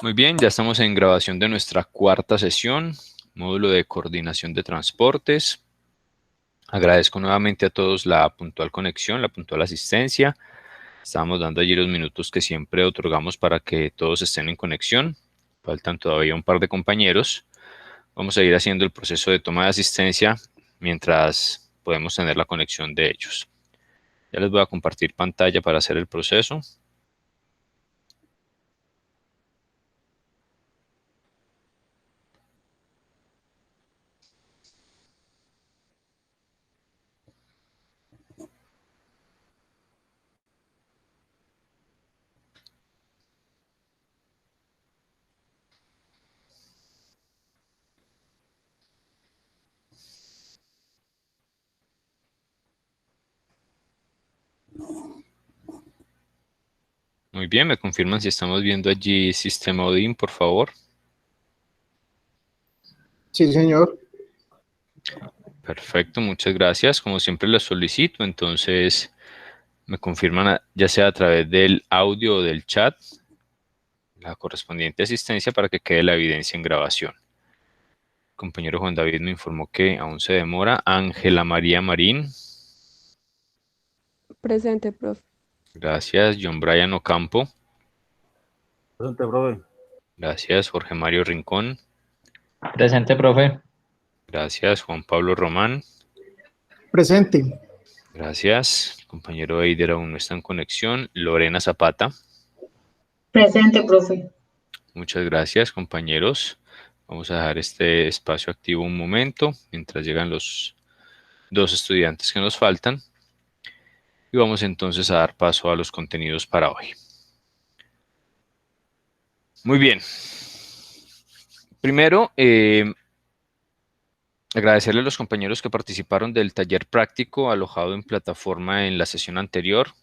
Muy bien, ya estamos en grabación de nuestra cuarta sesión, módulo de coordinación de transportes. Agradezco nuevamente a todos la puntual conexión, la puntual asistencia. Estamos dando allí los minutos que siempre otorgamos para que todos estén en conexión. Faltan todavía un par de compañeros. Vamos a ir haciendo el proceso de toma de asistencia mientras podemos tener la conexión de ellos. Ya les voy a compartir pantalla para hacer el proceso. Muy bien, me confirman si estamos viendo allí sistema Odin, por favor. Sí, señor. Perfecto, muchas gracias. Como siempre lo solicito, entonces me confirman ya sea a través del audio o del chat la correspondiente asistencia para que quede la evidencia en grabación. El compañero Juan David me informó que aún se demora. Ángela María Marín. Presente, profe. Gracias. John Brian Ocampo. Presente, profe. Gracias. Jorge Mario Rincón. Presente, profe. Gracias. Juan Pablo Román. Presente. Gracias. El compañero Eider aún no está en conexión. Lorena Zapata. Presente, profe. Muchas gracias, compañeros. Vamos a dejar este espacio activo un momento mientras llegan los dos estudiantes que nos faltan. Y vamos entonces a dar paso a los contenidos para hoy. Muy bien. Primero, agradecerle a los compañeros que participaron del taller práctico alojado en plataforma en la sesión anterior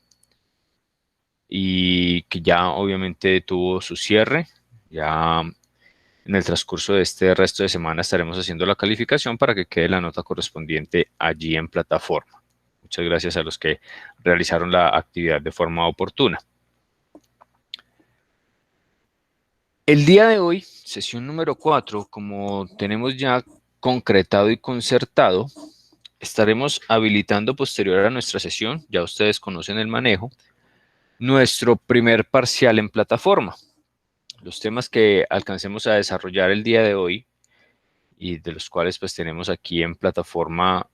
y que ya obviamente tuvo su cierre. Ya en el transcurso de este resto de semana estaremos haciendo la calificación para que quede la nota correspondiente allí en plataforma. Muchas gracias a los que realizaron la actividad de forma oportuna. El día de hoy, sesión número 4, como tenemos ya concretado y concertado, estaremos habilitando posterior a nuestra sesión, ya ustedes conocen el manejo, nuestro primer parcial en plataforma. Los temas que alcancemos a desarrollar el día de hoy y de los cuales pues tenemos aquí en plataforma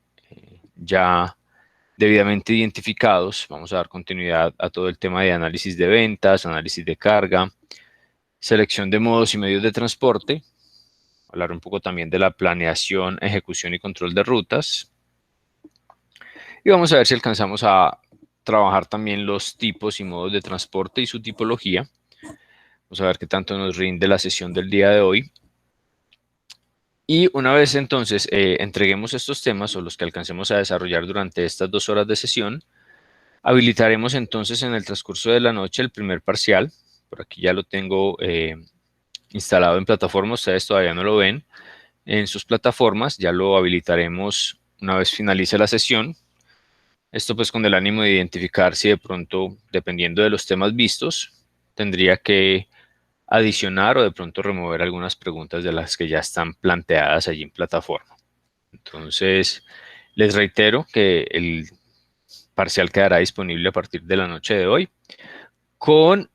ya debidamente identificados. Vamos a dar continuidad a todo el tema de análisis de ventas, análisis de carga, selección de modos y medios de transporte, hablar un poco también de la planeación, ejecución y control de rutas. Y vamos a ver si alcanzamos a trabajar también los tipos y modos de transporte y su tipología. Vamos a ver qué tanto nos rinde la sesión del día de hoy. Y una vez entonces entreguemos estos temas o los que alcancemos a desarrollar durante estas 2 horas de sesión, habilitaremos entonces en el transcurso de la noche el primer parcial. Por aquí ya lo tengo instalado en plataforma, ustedes todavía no lo ven. En sus plataformas ya lo habilitaremos una vez finalice la sesión. Esto pues con el ánimo de identificar si de pronto, dependiendo de los temas vistos, tendría que adicionar o de pronto remover algunas preguntas de las que ya están planteadas allí en plataforma. Entonces, les reitero que el parcial quedará disponible a partir de la noche de hoy, con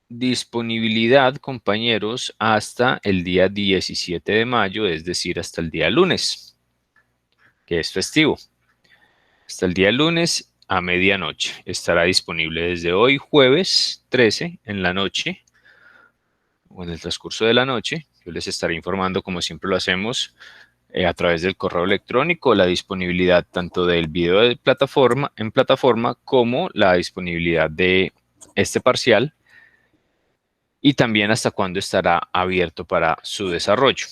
disponibilidad, compañeros, hasta el día 17 de mayo, es decir, hasta el día lunes, que es festivo. Hasta el día lunes a medianoche. Estará disponible desde hoy, jueves 13, en la noche, o en el transcurso de la noche. Yo les estaré informando, como siempre lo hacemos, a través del correo electrónico, la disponibilidad tanto del video de plataforma, en plataforma, como la disponibilidad de este parcial, y también hasta cuándo estará abierto para su desarrollo.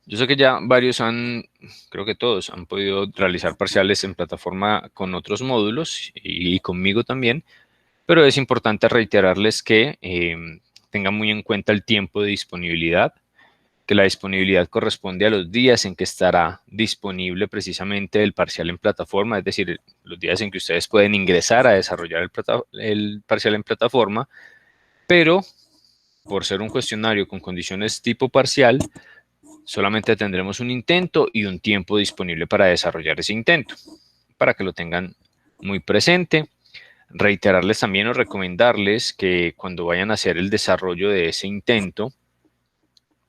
Yo sé que ya varios creo que todos han podido realizar parciales en plataforma con otros módulos y conmigo también, pero es importante reiterarles que tengan muy en cuenta el tiempo de disponibilidad, que la disponibilidad corresponde a los días en que estará disponible precisamente el parcial en plataforma, es decir, los días en que ustedes pueden ingresar a desarrollar el parcial en plataforma, pero por ser un cuestionario con condiciones tipo parcial, solamente tendremos un intento y un tiempo disponible para desarrollar ese intento, para que lo tengan muy presente. Reiterarles también o recomendarles que cuando vayan a hacer el desarrollo de ese intento,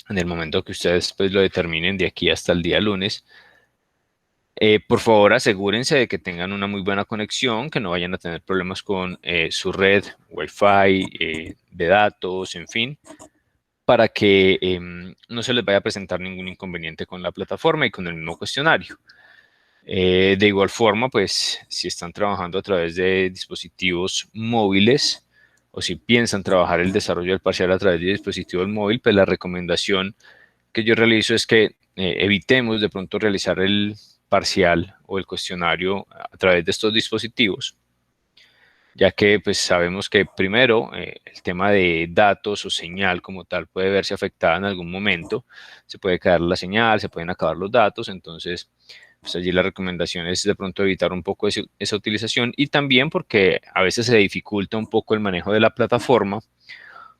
en el momento que ustedes pues lo determinen de aquí hasta el día lunes, por favor asegúrense de que tengan una muy buena conexión, que no vayan a tener problemas con su red, Wi-Fi, de datos, en fin, para que no se les vaya a presentar ningún inconveniente con la plataforma y con el mismo cuestionario. De igual forma, pues si están trabajando a través de dispositivos móviles o si piensan trabajar el desarrollo del parcial a través de dispositivos móviles, pues la recomendación que yo realizo es que evitemos de pronto realizar el parcial o el cuestionario a través de estos dispositivos, ya que pues sabemos que primero el tema de datos o señal como tal puede verse afectada en algún momento, se puede caer la señal, se pueden acabar los datos, entonces pues allí la recomendación es de pronto evitar un poco esa utilización y también porque a veces se dificulta un poco el manejo de la plataforma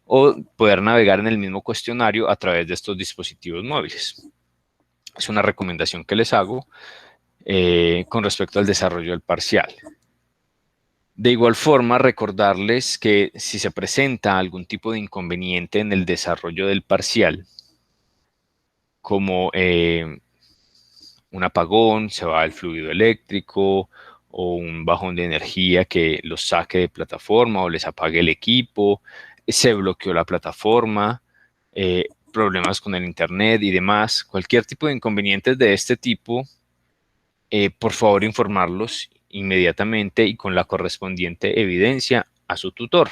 o poder navegar en el mismo cuestionario a través de estos dispositivos móviles. Es una recomendación que les hago con respecto al desarrollo del parcial. De igual forma, recordarles que si se presenta algún tipo de inconveniente en el desarrollo del parcial, como un apagón, se va el fluido eléctrico o un bajón de energía que los saque de plataforma o les apague el equipo, se bloqueó la plataforma, problemas con el internet y demás, cualquier tipo de inconvenientes de este tipo, por favor informarlos inmediatamente y con la correspondiente evidencia a su tutor,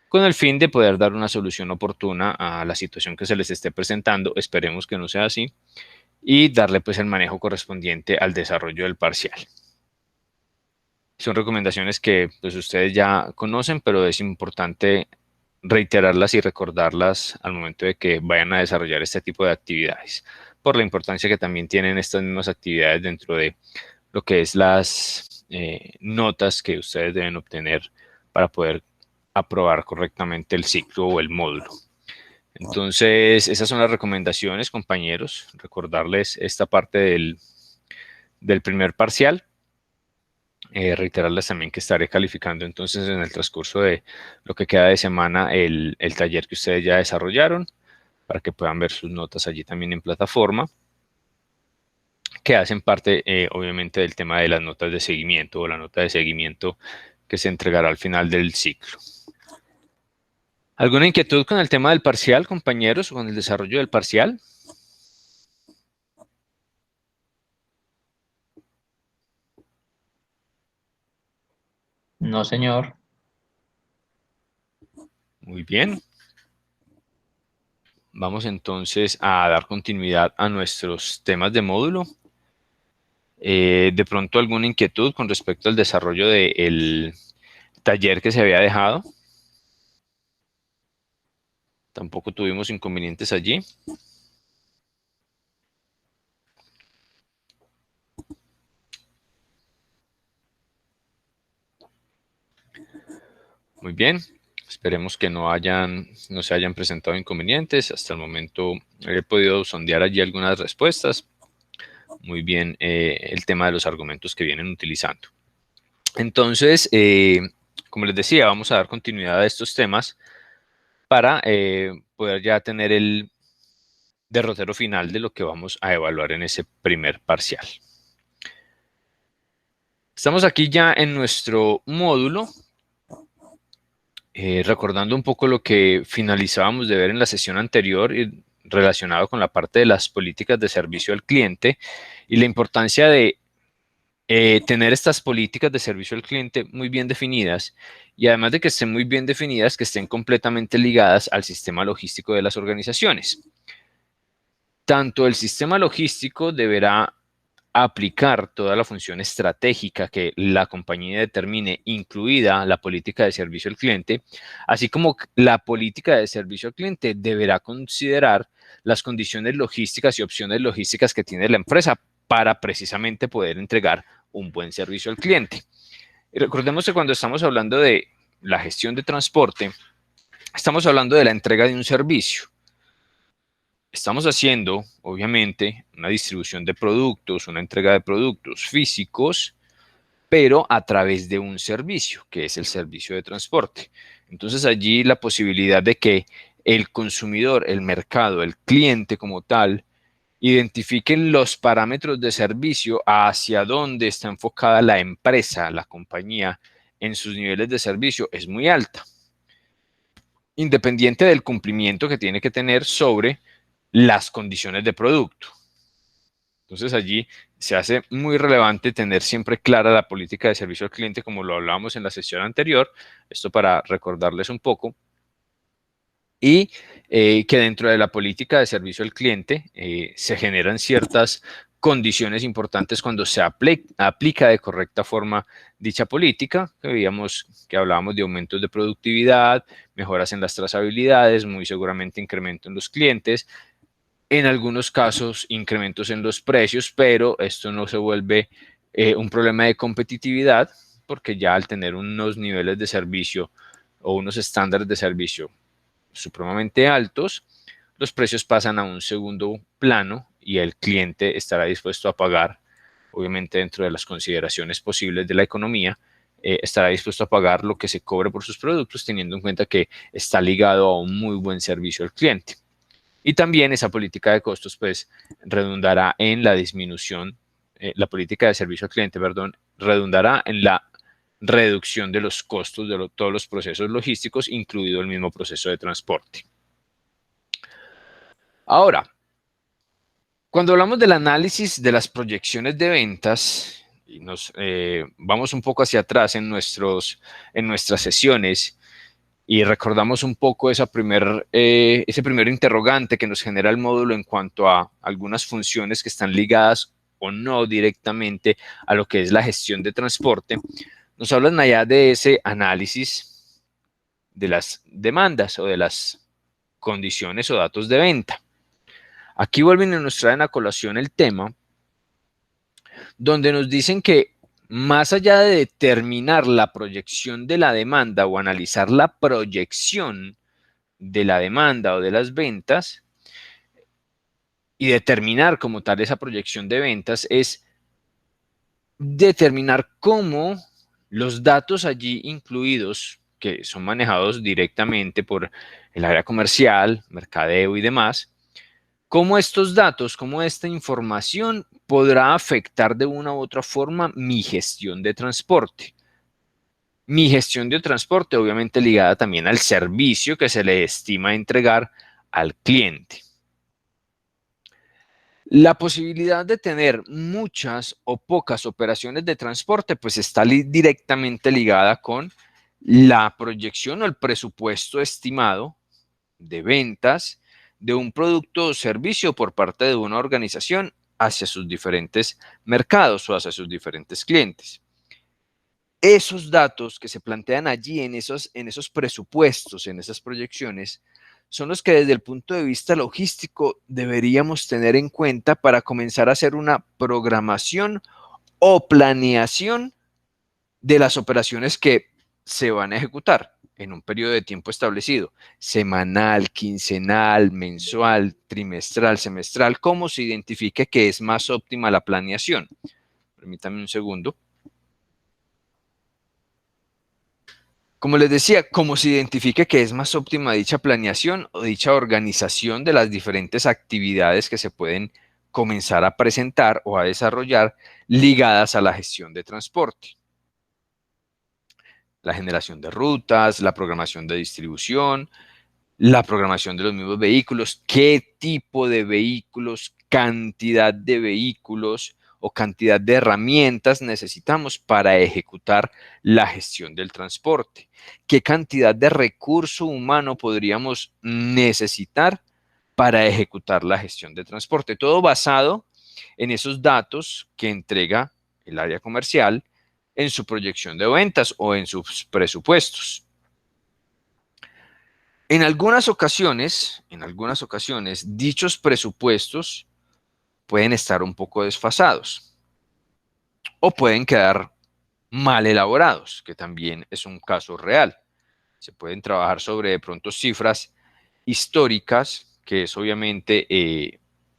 con el fin de poder dar una solución oportuna a la situación que se les esté presentando. Esperemos que no sea así, y darle pues el manejo correspondiente al desarrollo del parcial. Son recomendaciones que pues ustedes ya conocen, pero es importante reiterarlas y recordarlas al momento de que vayan a desarrollar este tipo de actividades, por la importancia que también tienen estas mismas actividades dentro de lo que es las notas que ustedes deben obtener para poder aprobar correctamente el ciclo o el módulo. Entonces, esas son las recomendaciones, compañeros. Recordarles esta parte del primer parcial. Reiterarles también que estaré calificando entonces en el transcurso de lo que queda de semana el taller que ustedes ya desarrollaron, para que puedan ver sus notas allí también en plataforma, que hacen parte obviamente del tema de las notas de seguimiento o la nota de seguimiento que se entregará al final del ciclo. ¿Alguna inquietud con el tema del parcial, compañeros, o con el desarrollo del parcial? No, señor. Muy bien. Vamos entonces a dar continuidad a nuestros temas de módulo. De pronto, ¿alguna inquietud con respecto al desarrollo del taller que se había dejado? Tampoco tuvimos inconvenientes allí. Muy bien. Esperemos que no se hayan presentado inconvenientes. Hasta el momento he podido sondear allí algunas respuestas. Muy bien, el tema de los argumentos que vienen utilizando. Entonces, como les decía, vamos a dar continuidad a estos temas para poder ya tener el derrotero final de lo que vamos a evaluar en ese primer parcial. Estamos aquí ya en nuestro módulo, recordando un poco lo que finalizábamos de ver en la sesión anterior y relacionado con la parte de las políticas de servicio al cliente y la importancia de tener estas políticas de servicio al cliente muy bien definidas, y además de que estén muy bien definidas, que estén completamente ligadas al sistema logístico de las organizaciones. Tanto el sistema logístico deberá aplicar toda la función estratégica que la compañía determine, incluida la política de servicio al cliente, así como la política de servicio al cliente deberá considerar las condiciones logísticas y opciones logísticas que tiene la empresa para precisamente poder entregar un buen servicio al cliente. Y recordemos que cuando estamos hablando de la gestión de transporte, estamos hablando de la entrega de un servicio. Estamos haciendo, obviamente, una distribución de productos, una entrega de productos físicos, pero a través de un servicio, que es el servicio de transporte. Entonces allí la posibilidad de que el consumidor, el mercado, el cliente como tal, identifiquen los parámetros de servicio hacia dónde está enfocada la empresa, la compañía, en sus niveles de servicio es muy alta, independiente del cumplimiento que tiene que tener sobre las condiciones de producto. Entonces allí se hace muy relevante tener siempre clara la política de servicio al cliente, como lo hablábamos en la sesión anterior, esto para recordarles un poco, y que dentro de la política de servicio al cliente se generan ciertas condiciones importantes cuando se aplica de correcta forma dicha política, que veíamos que hablábamos de aumentos de productividad, mejoras en las trazabilidades, muy seguramente incremento en los clientes, en algunos casos incrementos en los precios, pero esto no se vuelve un problema de competitividad, porque ya al tener unos niveles de servicio o unos estándares de servicio supremamente altos, los precios pasan a un segundo plano y el cliente estará dispuesto a pagar, obviamente dentro de las consideraciones posibles de la economía, estará dispuesto a pagar lo que se cobre por sus productos, teniendo en cuenta que está ligado a un muy buen servicio al cliente. Y también esa política de costos, pues, redundará en la disminución, la política de servicio al cliente, perdón, redundará en la reducción de los costos de todos los procesos logísticos, incluido el mismo proceso de transporte. Ahora, cuando hablamos del análisis de las proyecciones de ventas, y nos vamos un poco hacia atrás en nuestras sesiones, y recordamos un poco ese primer interrogante que nos genera el módulo en cuanto a algunas funciones que están ligadas o no directamente a lo que es la gestión de transporte, nos hablan allá de ese análisis de las demandas o de las condiciones o datos de venta. Aquí vuelven y nos traen a colación el tema donde nos dicen que más allá de determinar la proyección de la demanda o analizar la proyección de la demanda o de las ventas y determinar como tal esa proyección de ventas es determinar cómo los datos allí incluidos, que son manejados directamente por el área comercial, mercadeo y demás, cómo estos datos, cómo esta información podrá afectar de una u otra forma mi gestión de transporte. Mi gestión de transporte obviamente ligada también al servicio que se le estima entregar al cliente. La posibilidad de tener muchas o pocas operaciones de transporte pues está directamente ligada con la proyección o el presupuesto estimado de ventas de un producto o servicio por parte de una organización hacia sus diferentes mercados o hacia sus diferentes clientes. Esos datos que se plantean allí en esos presupuestos, en esas proyecciones, son los que desde el punto de vista logístico deberíamos tener en cuenta para comenzar a hacer una programación o planeación de las operaciones que se van a ejecutar en un periodo de tiempo establecido, semanal, quincenal, mensual, trimestral, semestral, cómo se identifique que es más óptima la planeación. Permítame un segundo. Como les decía, cómo se identifique que es más óptima dicha planeación o dicha organización de las diferentes actividades que se pueden comenzar a presentar o a desarrollar ligadas a la gestión de transporte. La generación de rutas, la programación de distribución, la programación de los mismos vehículos, qué tipo de vehículos, cantidad de vehículos o cantidad de herramientas necesitamos para ejecutar la gestión del transporte, qué cantidad de recurso humano podríamos necesitar para ejecutar la gestión de transporte, todo basado en esos datos que entrega el área comercial en su proyección de ventas o en sus presupuestos. En algunas ocasiones, dichos presupuestos pueden estar un poco desfasados o pueden quedar mal elaborados, que también es un caso real. se pueden trabajar sobre de pronto cifras históricas, que es obviamente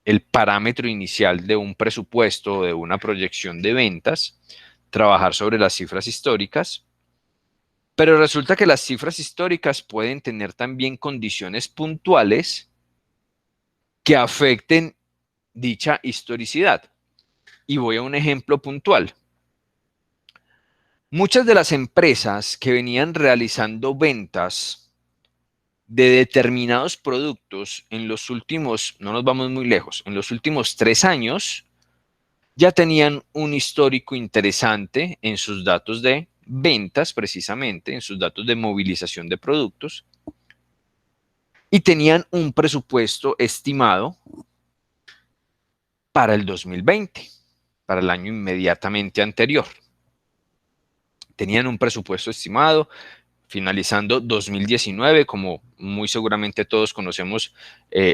el parámetro inicial de un presupuesto o de una proyección de ventas, trabajar sobre las cifras históricas. Pero resulta que las cifras históricas pueden tener también condiciones puntuales que afecten dicha historicidad. Y voy a un ejemplo puntual. Muchas de las empresas que venían realizando ventas de determinados productos en los últimos, no nos vamos muy lejos, en los últimos 3 años, ya tenían un histórico interesante en sus datos de ventas, precisamente, en sus datos de movilización de productos, y tenían un presupuesto estimado para el 2020, para el año inmediatamente anterior. Tenían un presupuesto estimado, finalizando 2019, como muy seguramente todos conocemos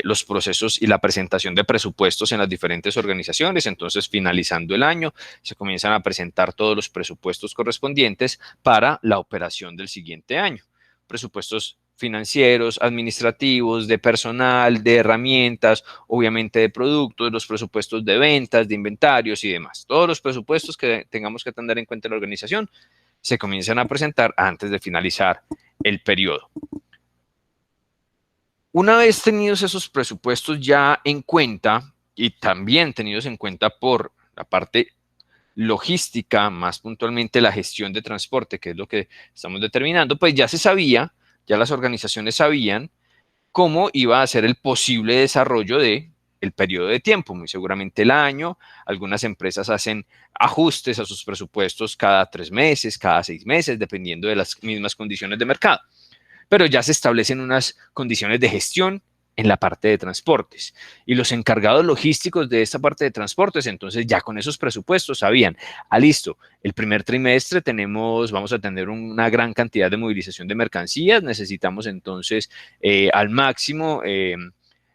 los procesos y la presentación de presupuestos en las diferentes organizaciones. Entonces, finalizando el año, se comienzan a presentar todos los presupuestos correspondientes para la operación del siguiente año. Presupuestos financieros, administrativos, de personal, de herramientas, obviamente de productos, los presupuestos de ventas, de inventarios y demás. Todos los presupuestos que tengamos que tener en cuenta en la organización se comienzan a presentar antes de finalizar el periodo. Una vez tenidos esos presupuestos ya en cuenta y también tenidos en cuenta por la parte logística, más puntualmente la gestión de transporte, que es lo que estamos determinando, pues ya se sabía, ya las organizaciones sabían cómo iba a ser el posible desarrollo de el periodo de tiempo, muy seguramente el año. Algunas empresas hacen ajustes a sus presupuestos cada 3 meses, cada 6 meses, dependiendo de las mismas condiciones de mercado. Pero ya se establecen unas condiciones de gestión en la parte de transportes. Y los encargados logísticos de esta parte de transportes, entonces ya con esos presupuestos sabían, listo, el primer trimestre vamos a tener una gran cantidad de movilización de mercancías, necesitamos entonces al máximo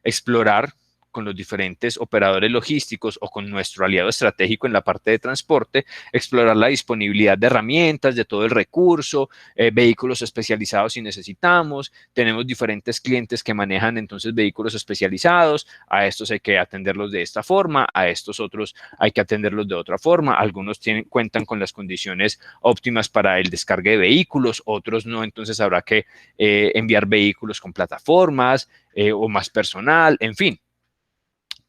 explorar con los diferentes operadores logísticos o con nuestro aliado estratégico en la parte de transporte, explorar la disponibilidad de herramientas, de todo el recurso, vehículos especializados si necesitamos. Tenemos diferentes clientes que manejan entonces vehículos especializados, a estos hay que atenderlos de esta forma, a estos otros hay que atenderlos de otra forma. Algunos cuentan con las condiciones óptimas para el descargue de vehículos, otros no, entonces habrá que enviar vehículos con plataformas o más personal, en fin.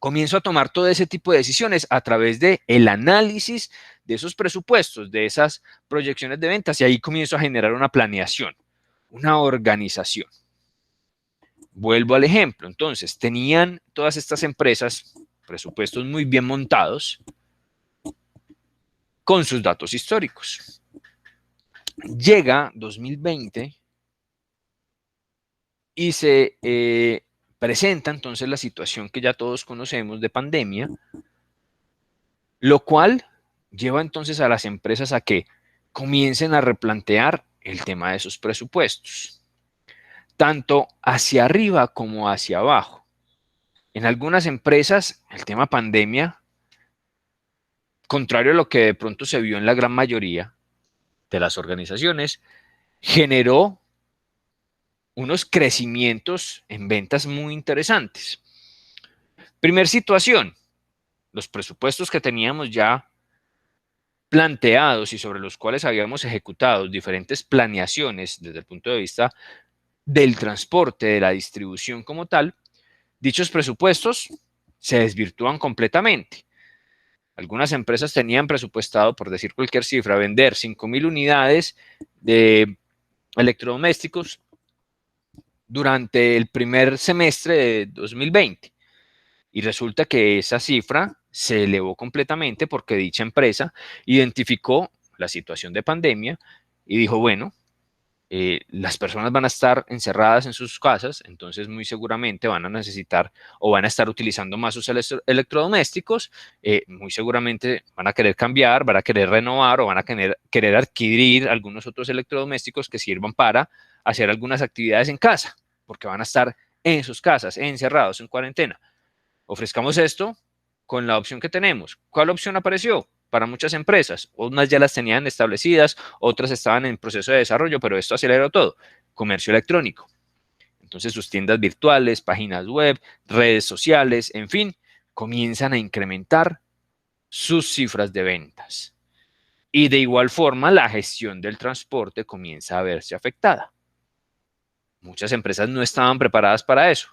Comienzo a tomar todo ese tipo de decisiones a través del análisis de esos presupuestos, de esas proyecciones de ventas, y ahí comienzo a generar una planeación, una organización. Vuelvo al ejemplo. Entonces, tenían todas estas empresas presupuestos muy bien montados con sus datos históricos. Llega 2020 y se presenta entonces la situación que ya todos conocemos de pandemia, lo cual lleva entonces a las empresas a que comiencen a replantear el tema de sus presupuestos, tanto hacia arriba como hacia abajo. En algunas empresas, el tema pandemia, contrario a lo que de pronto se vio en la gran mayoría de las organizaciones, generó unos crecimientos en ventas muy interesantes. Primer situación, los presupuestos que teníamos ya planteados y sobre los cuales habíamos ejecutado diferentes planeaciones desde el punto de vista del transporte, de la distribución como tal, dichos presupuestos se desvirtúan completamente. Algunas empresas tenían presupuestado, por decir cualquier cifra, vender 5,000 unidades de electrodomésticos durante el primer semestre de 2020. Y resulta que esa cifra se elevó completamente porque dicha empresa identificó la situación de pandemia y dijo, bueno, las personas van a estar encerradas en sus casas, entonces muy seguramente van a necesitar o van a estar utilizando más sus electrodomésticos, muy seguramente van a querer cambiar, van a querer renovar o van a querer adquirir algunos otros electrodomésticos que sirvan para hacer algunas actividades en casa, porque van a estar en sus casas, encerrados, en cuarentena. Ofrezcamos esto con la opción que tenemos. ¿Cuál opción apareció? para muchas empresas. Unas ya las tenían establecidas, otras estaban en proceso de desarrollo, pero esto aceleró todo. Comercio electrónico. Entonces sus tiendas virtuales, páginas web, redes sociales, en fin, comienzan a incrementar sus cifras de ventas. Y de igual forma, la gestión del transporte comienza a verse afectada. Muchas empresas no estaban preparadas para eso.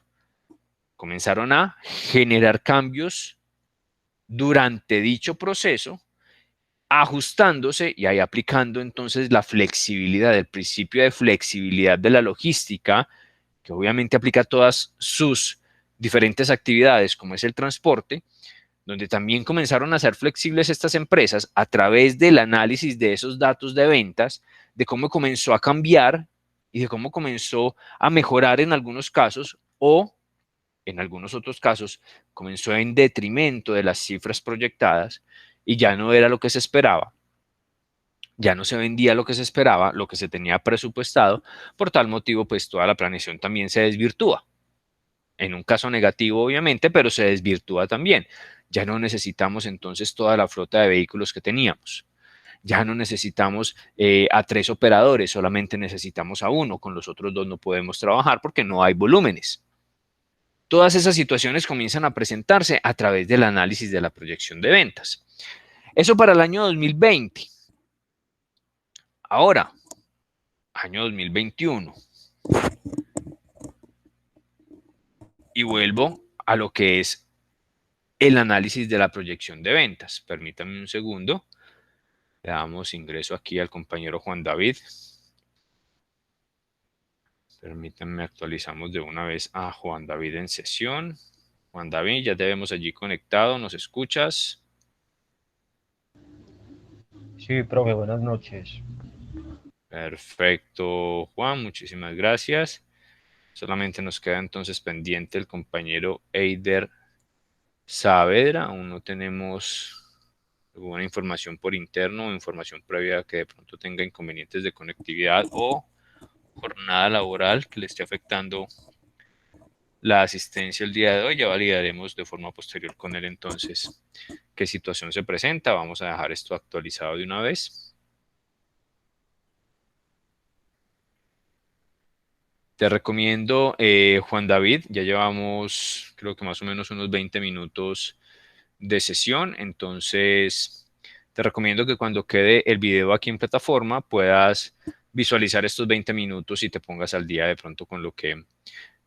Comenzaron a generar cambios durante dicho proceso, ajustándose y ahí aplicando entonces la flexibilidad, el principio de flexibilidad de la logística, que obviamente aplica a todas sus diferentes actividades, como es el transporte, donde también comenzaron a ser flexibles estas empresas a través del análisis de esos datos de ventas, de cómo comenzó a cambiar y de cómo comenzó a mejorar en algunos casos o en algunos otros casos comenzó en detrimento de las cifras proyectadas y ya no era lo que se esperaba. Ya no se vendía lo que se esperaba, lo que se tenía presupuestado. Por tal motivo, pues toda la planeación también se desvirtúa. En un caso negativo, obviamente, pero se desvirtúa también. Ya no necesitamos entonces toda la flota de vehículos que teníamos. Ya no necesitamos a 3 operadores, solamente necesitamos a 1. Con los otros 2 no podemos trabajar porque no hay volúmenes. Todas esas situaciones comienzan a presentarse a través del análisis de la proyección de ventas. Eso para el año 2020. Ahora, año 2021. Y vuelvo a lo que es el análisis de la proyección de ventas. Permítanme un segundo. Le damos ingreso aquí al compañero Juan David. Permítanme, actualizamos de una vez a Juan David en sesión. Juan David, ya te vemos allí conectado. ¿Nos escuchas? Sí, profe, buenas noches. Perfecto, Juan, muchísimas gracias. Solamente nos queda entonces pendiente el compañero Eider Saavedra. Aún no tenemos alguna información por interno o información previa que de pronto tenga inconvenientes de conectividad o jornada laboral que le esté afectando la asistencia el día de hoy. Ya validaremos de forma posterior con él entonces qué situación se presenta. Vamos a dejar esto actualizado de una vez. Te recomiendo, Juan David, ya llevamos creo que más o menos unos 20 minutos de sesión, entonces te recomiendo que cuando quede el video aquí en plataforma puedas visualizar estos 20 minutos y te pongas al día de pronto con lo que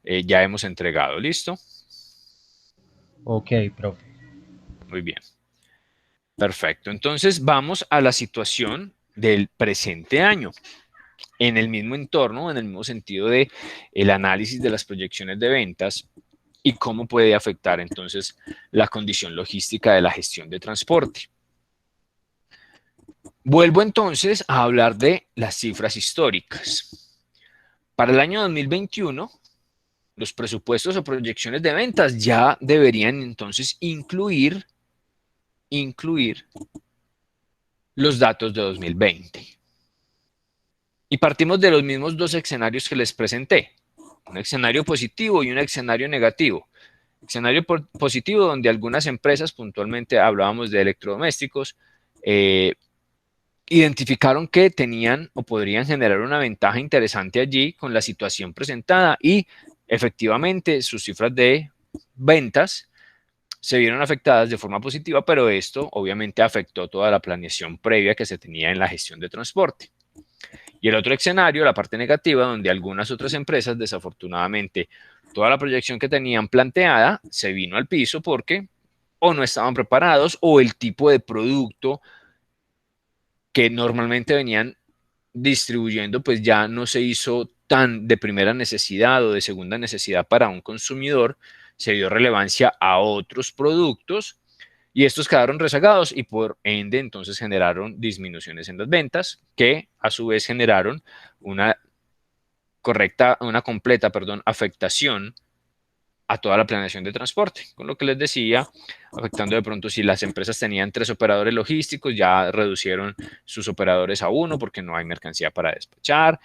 ya hemos entregado. ¿Listo? Ok, profe. Muy bien. Perfecto. Entonces vamos a la situación del presente año. En el mismo entorno, en el mismo sentido de el análisis de las proyecciones de ventas y cómo puede afectar entonces la condición logística de la gestión de transporte. Vuelvo entonces a hablar de las cifras históricas. Para el año 2021, los presupuestos o proyecciones de ventas ya deberían entonces incluir los datos de 2020. Y partimos de los mismos 2 escenarios que les presenté. Un escenario positivo y un escenario negativo. Escenario positivo donde algunas empresas, puntualmente hablábamos de electrodomésticos, identificaron que tenían o podrían generar una ventaja interesante allí con la situación presentada y efectivamente sus cifras de ventas se vieron afectadas de forma positiva, pero esto obviamente afectó toda la planeación previa que se tenía en la gestión de transporte. Y el otro escenario, la parte negativa, donde algunas otras empresas, desafortunadamente, toda la proyección que tenían planteada se vino al piso porque o no estaban preparados o el tipo de producto que normalmente venían distribuyendo pues ya no se hizo tan de primera necesidad o de segunda necesidad para un consumidor, se dio relevancia a otros productos y estos quedaron rezagados y por ende entonces generaron disminuciones en las ventas que a su vez generaron una completa afectación a toda la planeación de transporte. Con lo que les decía, afectando de pronto si las empresas tenían 3 operadores logísticos, ya reducieron sus operadores a 1 porque no hay mercancía para despachar.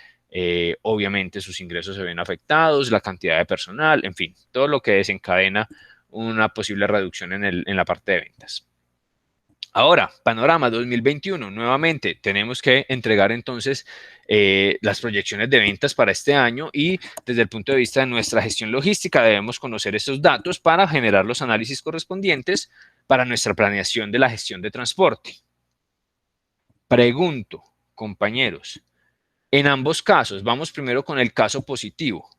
Obviamente sus ingresos se ven afectados, la cantidad de personal, en fin, todo lo que desencadena una posible reducción en la parte de ventas. Ahora, panorama 2021, nuevamente tenemos que entregar entonces las proyecciones de ventas para este año y desde el punto de vista de nuestra gestión logística debemos conocer esos datos para generar los análisis correspondientes para nuestra planeación de la gestión de transporte. Pregunto, compañeros, en ambos casos, vamos primero con el caso positivo.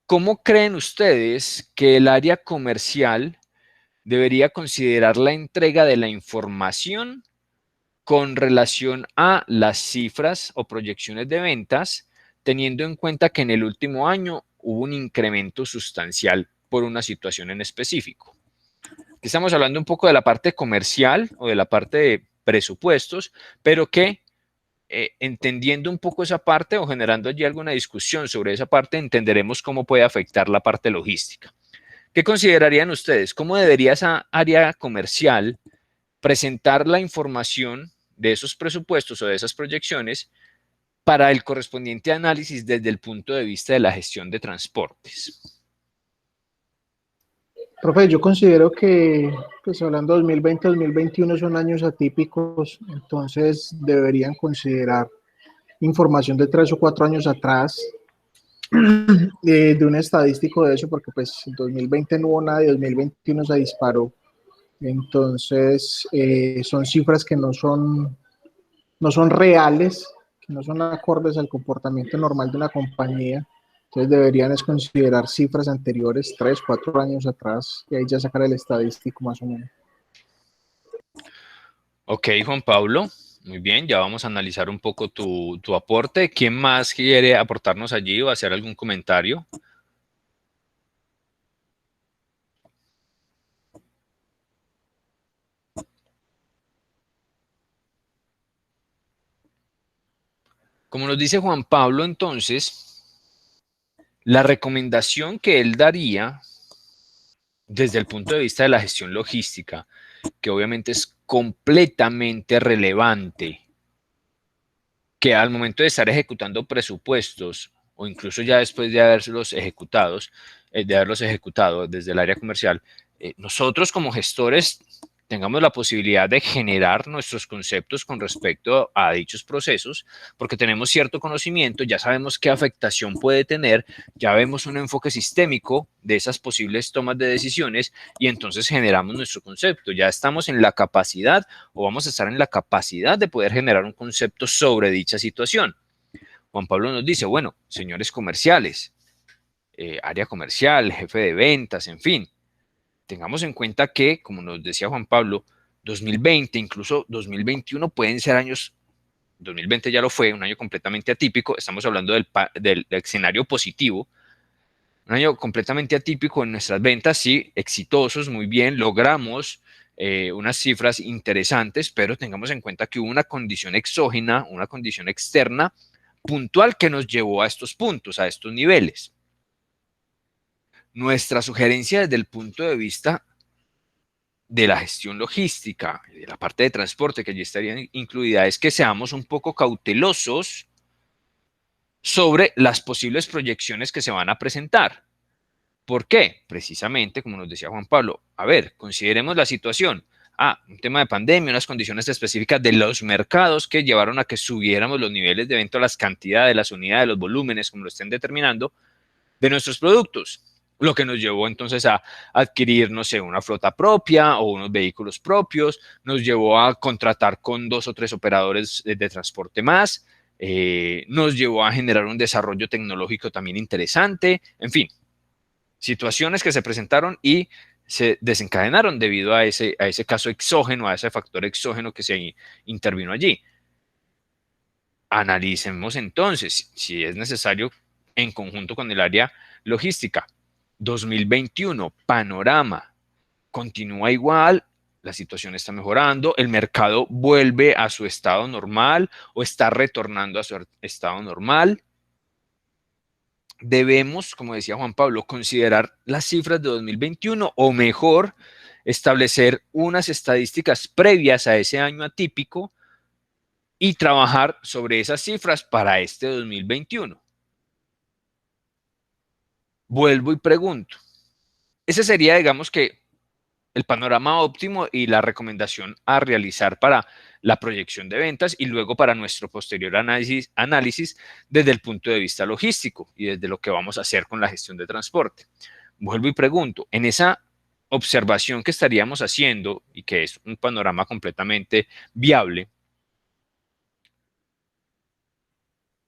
¿Cómo creen ustedes que el área comercial debería considerar la entrega de la información con relación a las cifras o proyecciones de ventas, teniendo en cuenta que en el último año hubo un incremento sustancial por una situación en específico? Aquí estamos hablando un poco de la parte comercial o de la parte de presupuestos, pero que entendiendo un poco esa parte o generando allí alguna discusión sobre esa parte, entenderemos cómo puede afectar la parte logística. ¿Qué considerarían ustedes? ¿Cómo debería esa área comercial presentar la información de esos presupuestos o de esas proyecciones para el correspondiente análisis desde el punto de vista de la gestión de transportes? Profe, yo considero que, pues hablando de 2020-2021 son años atípicos, entonces deberían considerar información de 3 o 4 años atrás de un estadístico de eso, porque pues en 2020 no hubo nada y 2021 se disparó. Entonces, son cifras que no son reales, que no son acordes al comportamiento normal de una compañía. Entonces deberían es considerar cifras anteriores, 3, 4 años atrás, y ahí ya sacar el estadístico más o menos. Ok, Juan Pablo, muy bien, ya vamos a analizar un poco tu aporte. ¿Quién más quiere aportarnos allí o hacer algún comentario? Como nos dice Juan Pablo, entonces, la recomendación que él daría desde el punto de vista de la gestión logística, que obviamente es completamente relevante, que al momento de estar ejecutando presupuestos o incluso ya después de haberlos ejecutado desde el área comercial, nosotros como gestores tengamos la posibilidad de generar nuestros conceptos con respecto a dichos procesos, porque tenemos cierto conocimiento, ya sabemos qué afectación puede tener, ya vemos un enfoque sistémico de esas posibles tomas de decisiones y entonces generamos nuestro concepto. Ya estamos en la capacidad o vamos a estar en la capacidad de poder generar un concepto sobre dicha situación. Juan Pablo nos dice, bueno, señores comerciales, área comercial, jefe de ventas, en fin, tengamos en cuenta que, como nos decía Juan Pablo, 2020, incluso 2021 pueden ser años, 2020 ya lo fue, un año completamente atípico, estamos hablando del escenario positivo, un año completamente atípico en nuestras ventas, sí, exitosos, muy bien, logramos unas cifras interesantes, pero tengamos en cuenta que hubo una condición exógena, una condición externa, puntual que nos llevó a estos puntos, a estos niveles. Nuestra sugerencia desde el punto de vista de la gestión logística, de la parte de transporte que allí estaría incluida, es que seamos un poco cautelosos sobre las posibles proyecciones que se van a presentar. ¿Por qué? Precisamente, como nos decía Juan Pablo, a ver, consideremos la situación. Un tema de pandemia, unas condiciones específicas de los mercados que llevaron a que subiéramos los niveles de venta, las cantidades, las unidades, los volúmenes, como lo estén determinando, de nuestros productos. Lo que nos llevó entonces a adquirir, no sé, una flota propia o unos vehículos propios, nos llevó a contratar con 2 o 3 operadores de transporte más, nos llevó a generar un desarrollo tecnológico también interesante, en fin, situaciones que se presentaron y se desencadenaron debido a ese caso exógeno, a ese factor exógeno que se intervino allí. Analicemos entonces si es necesario en conjunto con el área logística. 2021, panorama, continúa igual, la situación está mejorando, el mercado vuelve a su estado normal o está retornando a su estado normal. Debemos, como decía Juan Pablo, considerar las cifras de 2021 o mejor, establecer unas estadísticas previas a ese año atípico y trabajar sobre esas cifras para este 2021. Vuelvo y pregunto. Ese sería, digamos que, el panorama óptimo y la recomendación a realizar para la proyección de ventas y luego para nuestro posterior análisis desde el punto de vista logístico y desde lo que vamos a hacer con la gestión de transporte. Vuelvo y pregunto, en esa observación que estaríamos haciendo y que es un panorama completamente viable,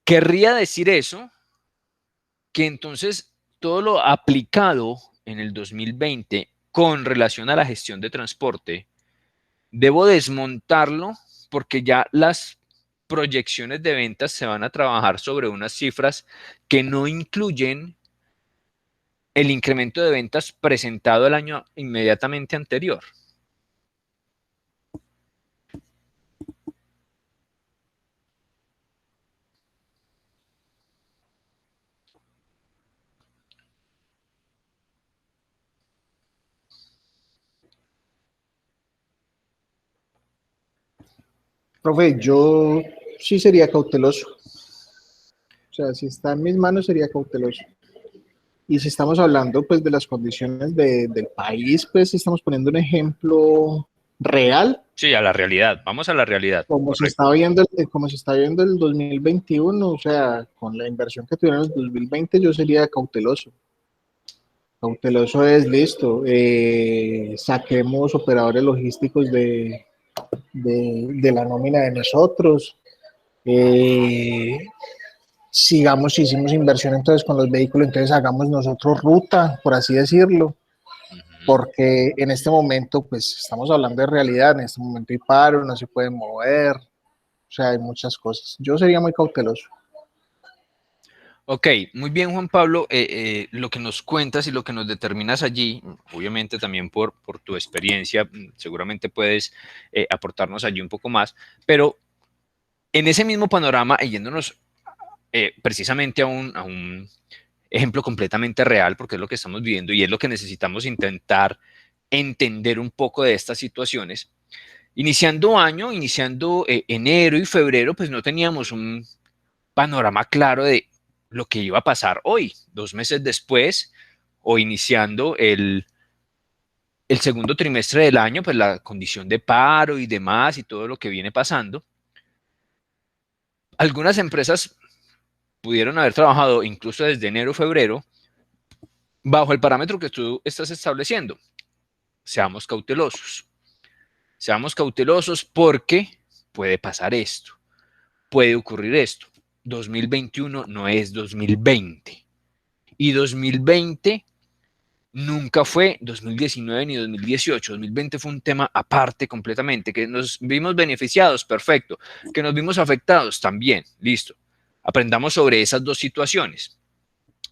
querría decir eso, que entonces todo lo aplicado en el 2020 con relación a la gestión de transporte, debo desmontarlo porque ya las proyecciones de ventas se van a trabajar sobre unas cifras que no incluyen el incremento de ventas presentado el año inmediatamente anterior. Profe, yo sí sería cauteloso. O sea, si está en mis manos sería cauteloso. Y si estamos hablando pues de las condiciones del país, pues estamos poniendo un ejemplo real, Sí, a la realidad. Vamos a la realidad. como se Correcto. está viendo, como se está viendo el 2021, o sea, con la inversión que tuvieron en el 2020, yo sería cauteloso. Cauteloso es listo. Saquemos operadores logísticos de la nómina de nosotros. Sigamos, si hicimos inversión entonces con los vehículos, entonces hagamos nosotros ruta, por así decirlo, porque en este momento, pues estamos hablando de realidad, en este momento hay paro, no se puede mover, o sea, hay muchas cosas. Yo sería muy cauteloso. Ok, muy bien, Juan Pablo. Lo que nos cuentas y lo que nos determinas allí, obviamente también por tu experiencia, seguramente puedes aportarnos allí un poco más, pero en ese mismo panorama, y yéndonos precisamente a un ejemplo completamente real, porque es lo que estamos viviendo y es lo que necesitamos intentar entender un poco de estas situaciones. Iniciando año, iniciando enero y febrero, pues no teníamos un panorama claro de lo que iba a pasar hoy, 2 meses después, o iniciando el segundo trimestre del año, pues la condición de paro y demás y todo lo que viene pasando. Algunas empresas pudieron haber trabajado incluso desde enero o febrero bajo el parámetro que tú estás estableciendo. Seamos cautelosos. Seamos cautelosos porque puede pasar esto, puede ocurrir esto. 2021 no es 2020 y 2020 nunca fue 2019 ni 2018. 2020 fue un tema aparte completamente, que nos vimos beneficiados, perfecto, que nos vimos afectados también, listo. Aprendamos sobre esas dos situaciones,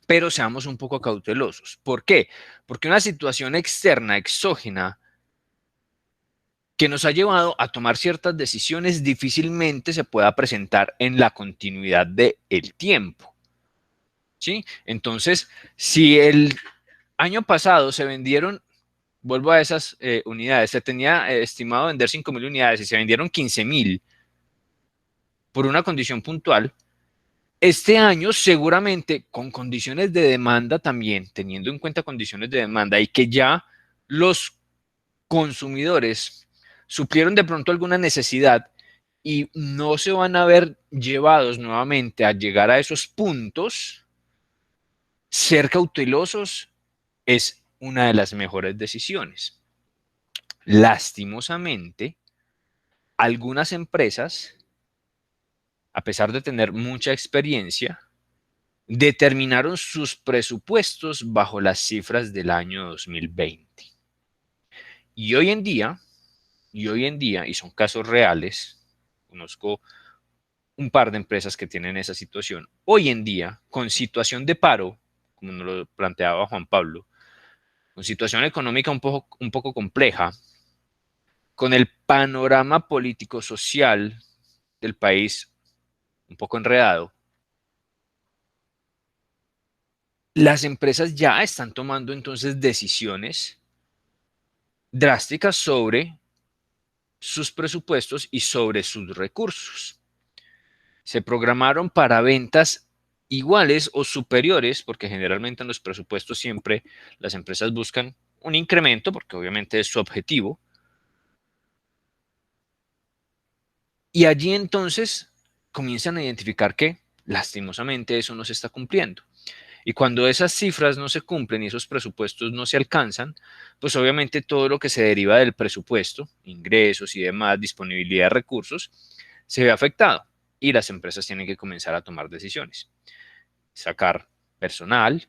pero seamos un poco cautelosos. ¿Por qué? Porque una situación externa, exógena, que nos ha llevado a tomar ciertas decisiones difícilmente se pueda presentar en la continuidad del tiempo. ¿Sí? Entonces, si el año pasado se vendieron, vuelvo a esas unidades, se tenía estimado vender 5.000 unidades y se vendieron 15.000 por una condición puntual, este año seguramente con condiciones de demanda también, teniendo en cuenta condiciones de demanda y que ya los consumidores suplieron de pronto alguna necesidad y no se van a ver llevados nuevamente a llegar a esos puntos, ser cautelosos es una de las mejores decisiones. Lastimosamente, algunas empresas, a pesar de tener mucha experiencia, determinaron sus presupuestos bajo las cifras del año 2020. Y hoy en día, y son casos reales, conozco un par de empresas que tienen esa situación, hoy en día, con situación de paro, como nos lo planteaba Juan Pablo, con situación económica un poco compleja, con el panorama político-social del país un poco enredado, las empresas ya están tomando entonces decisiones drásticas sobre sus presupuestos y sobre sus recursos. Se programaron para ventas iguales o superiores, porque generalmente en los presupuestos siempre las empresas buscan un incremento, porque obviamente es su objetivo. Y allí entonces comienzan a identificar que lastimosamente eso no se está cumpliendo. Y cuando esas cifras no se cumplen y esos presupuestos no se alcanzan, pues obviamente todo lo que se deriva del presupuesto, ingresos y demás, disponibilidad de recursos, se ve afectado y las empresas tienen que comenzar a tomar decisiones. Sacar personal,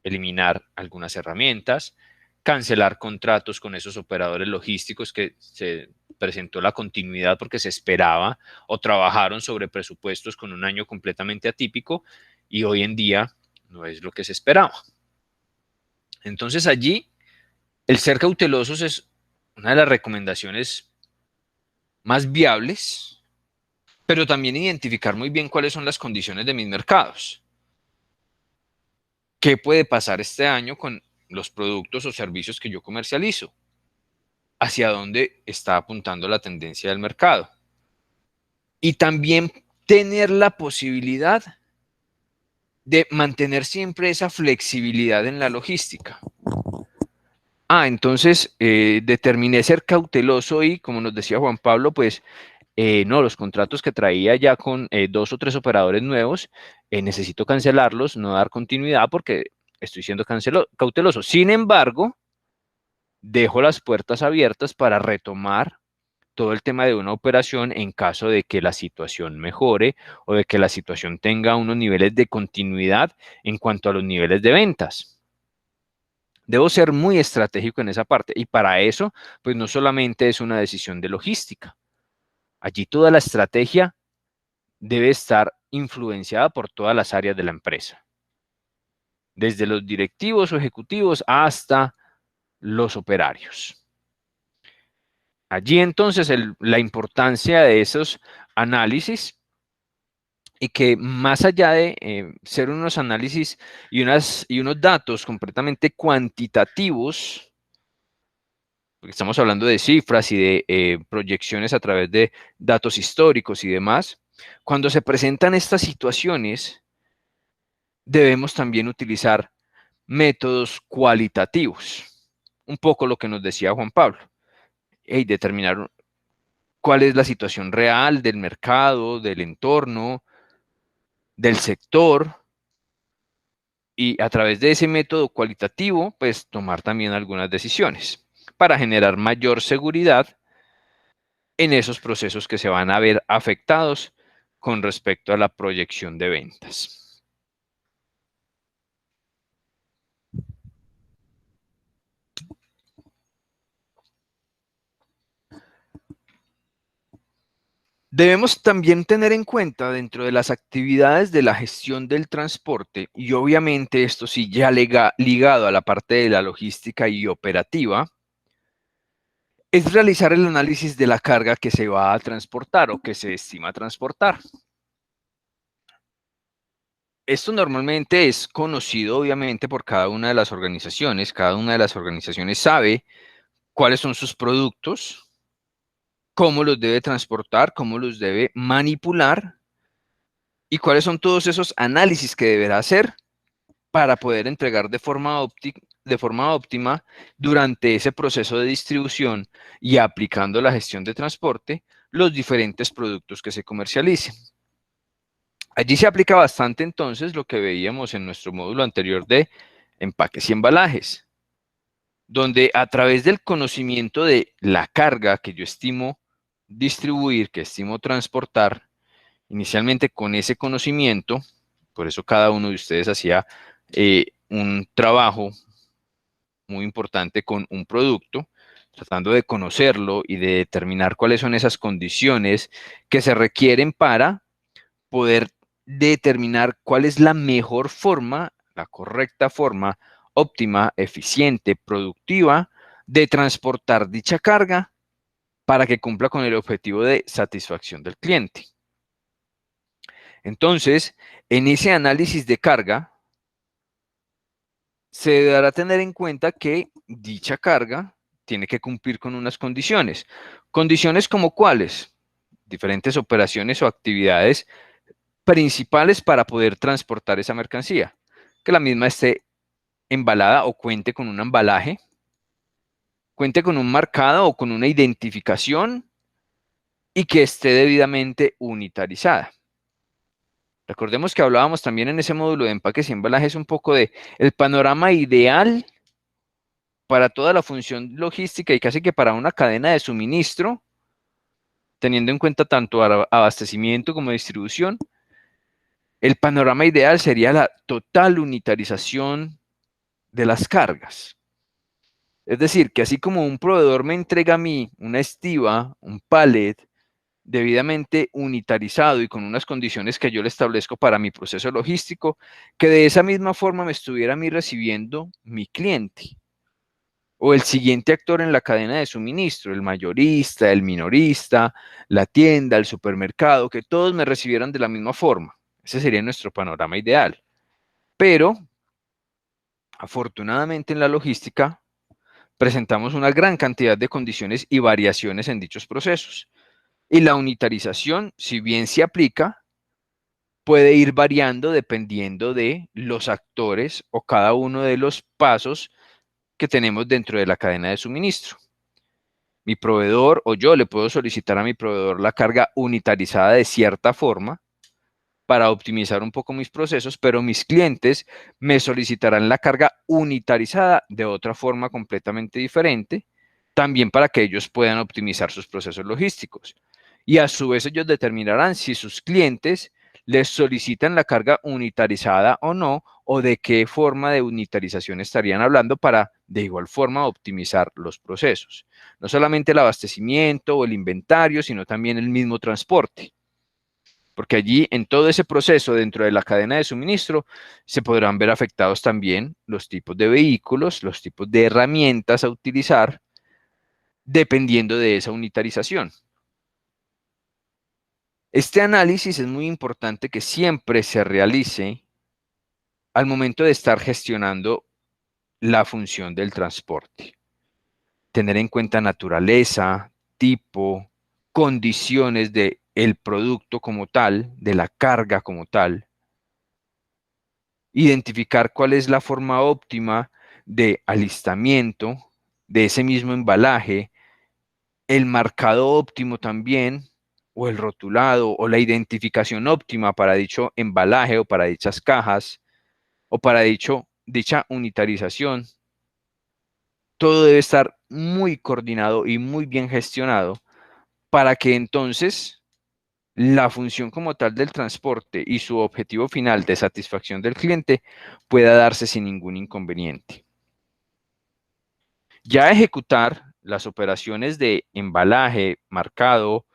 eliminar algunas herramientas, cancelar contratos con esos operadores logísticos que se presentó la continuidad porque se esperaba o trabajaron sobre presupuestos con un año completamente atípico y hoy en día no es lo que se esperaba. Entonces allí el ser cautelosos es una de las recomendaciones más viables, pero también identificar muy bien cuáles son las condiciones de mis mercados. ¿Qué puede pasar este año con los productos o servicios que yo comercializo? ¿Hacia dónde está apuntando la tendencia del mercado? Y también tener la posibilidad de mantener siempre esa flexibilidad en la logística. Entonces determiné ser cauteloso y, como nos decía Juan Pablo, pues no, los contratos que traía ya con 2 o 3 operadores nuevos, necesito cancelarlos, no dar continuidad porque estoy siendo cauteloso. Sin embargo, dejo las puertas abiertas para retomar todo el tema de una operación en caso de que la situación mejore o de que la situación tenga unos niveles de continuidad en cuanto a los niveles de ventas. Debo ser muy estratégico en esa parte y para eso, pues no solamente es una decisión de logística. Allí toda la estrategia debe estar influenciada por todas las áreas de la empresa, desde los directivos o ejecutivos hasta los operarios. Allí entonces la importancia de esos análisis y que más allá de ser unos análisis y unos datos completamente cuantitativos, porque estamos hablando de cifras y de proyecciones a través de datos históricos y demás, cuando se presentan estas situaciones, debemos también utilizar métodos cualitativos. Un poco lo que nos decía Juan Pablo. Determinar cuál es la situación real del mercado, del entorno, del sector, y a través de ese método cualitativo, pues tomar también algunas decisiones para generar mayor seguridad en esos procesos que se van a ver afectados con respecto a la proyección de ventas. Debemos también tener en cuenta dentro de las actividades de la gestión del transporte, y obviamente esto sí ya ligado a la parte de la logística y operativa, es realizar el análisis de la carga que se va a transportar o que se estima transportar. Esto normalmente es conocido obviamente por cada una de las organizaciones. Cada una de las organizaciones sabe cuáles son sus productos, cómo los debe transportar, cómo los debe manipular y cuáles son todos esos análisis que deberá hacer para poder entregar de forma óptima durante ese proceso de distribución y aplicando la gestión de transporte los diferentes productos que se comercialicen. Allí se aplica bastante entonces lo que veíamos en nuestro módulo anterior de empaques y embalajes, donde a través del conocimiento de la carga que yo estimo distribuir, que estimo transportar, inicialmente con ese conocimiento, por eso cada uno de ustedes hacía un trabajo muy importante con un producto, tratando de conocerlo y de determinar cuáles son esas condiciones que se requieren para poder determinar cuál es la mejor forma, la correcta forma, óptima, eficiente, productiva de transportar dicha carga para que cumpla con el objetivo de satisfacción del cliente. Entonces, en ese análisis de carga, se deberá tener en cuenta que dicha carga tiene que cumplir con unas condiciones. ¿Condiciones como cuáles? Diferentes operaciones o actividades principales para poder transportar esa mercancía. Que la misma esté embalada o cuente con un embalaje cuente con un marcado o con una identificación y que esté debidamente unitarizada. Recordemos que hablábamos también en ese módulo de empaques y embalajes un poco de el panorama ideal para toda la función logística y casi que para una cadena de suministro, teniendo en cuenta tanto abastecimiento como distribución. El panorama ideal sería la total unitarización de las cargas. Es decir, que así como un proveedor me entrega a mí una estiva, un pallet, debidamente unitarizado y con unas condiciones que yo le establezco para mi proceso logístico, que de esa misma forma me estuviera a mí recibiendo mi cliente o el siguiente actor en la cadena de suministro, el mayorista, el minorista, la tienda, el supermercado, que todos me recibieran de la misma forma. Ese sería nuestro panorama ideal. Pero, afortunadamente en la logística, presentamos una gran cantidad de condiciones y variaciones en dichos procesos. Y la unitarización, si bien se aplica, puede ir variando dependiendo de los actores o cada uno de los pasos que tenemos dentro de la cadena de suministro. Mi proveedor o yo le puedo solicitar a mi proveedor la carga unitarizada de cierta forma para optimizar un poco mis procesos, pero mis clientes me solicitarán la carga unitarizada de otra forma completamente diferente, también para que ellos puedan optimizar sus procesos logísticos. Y a su vez ellos determinarán si sus clientes les solicitan la carga unitarizada o no, o de qué forma de unitarización estarían hablando para de igual forma optimizar los procesos. No solamente el abastecimiento o el inventario, sino también el mismo transporte. Porque allí en todo ese proceso dentro de la cadena de suministro se podrán ver afectados también los tipos de vehículos, los tipos de herramientas a utilizar, dependiendo de esa unitarización. Este análisis es muy importante que siempre se realice al momento de estar gestionando la función del transporte. Tener en cuenta naturaleza, tipo, condiciones del producto como tal, de la carga como tal. Identificar cuál es la forma óptima de alistamiento de ese mismo embalaje, el marcado óptimo también, o el rotulado, o la identificación óptima para dicho embalaje o para dichas cajas, o para dicha unitarización. Todo debe estar muy coordinado y muy bien gestionado para que entonces la función como tal del transporte y su objetivo final de satisfacción del cliente pueda darse sin ningún inconveniente. Ya ejecutar las operaciones de embalaje, marcado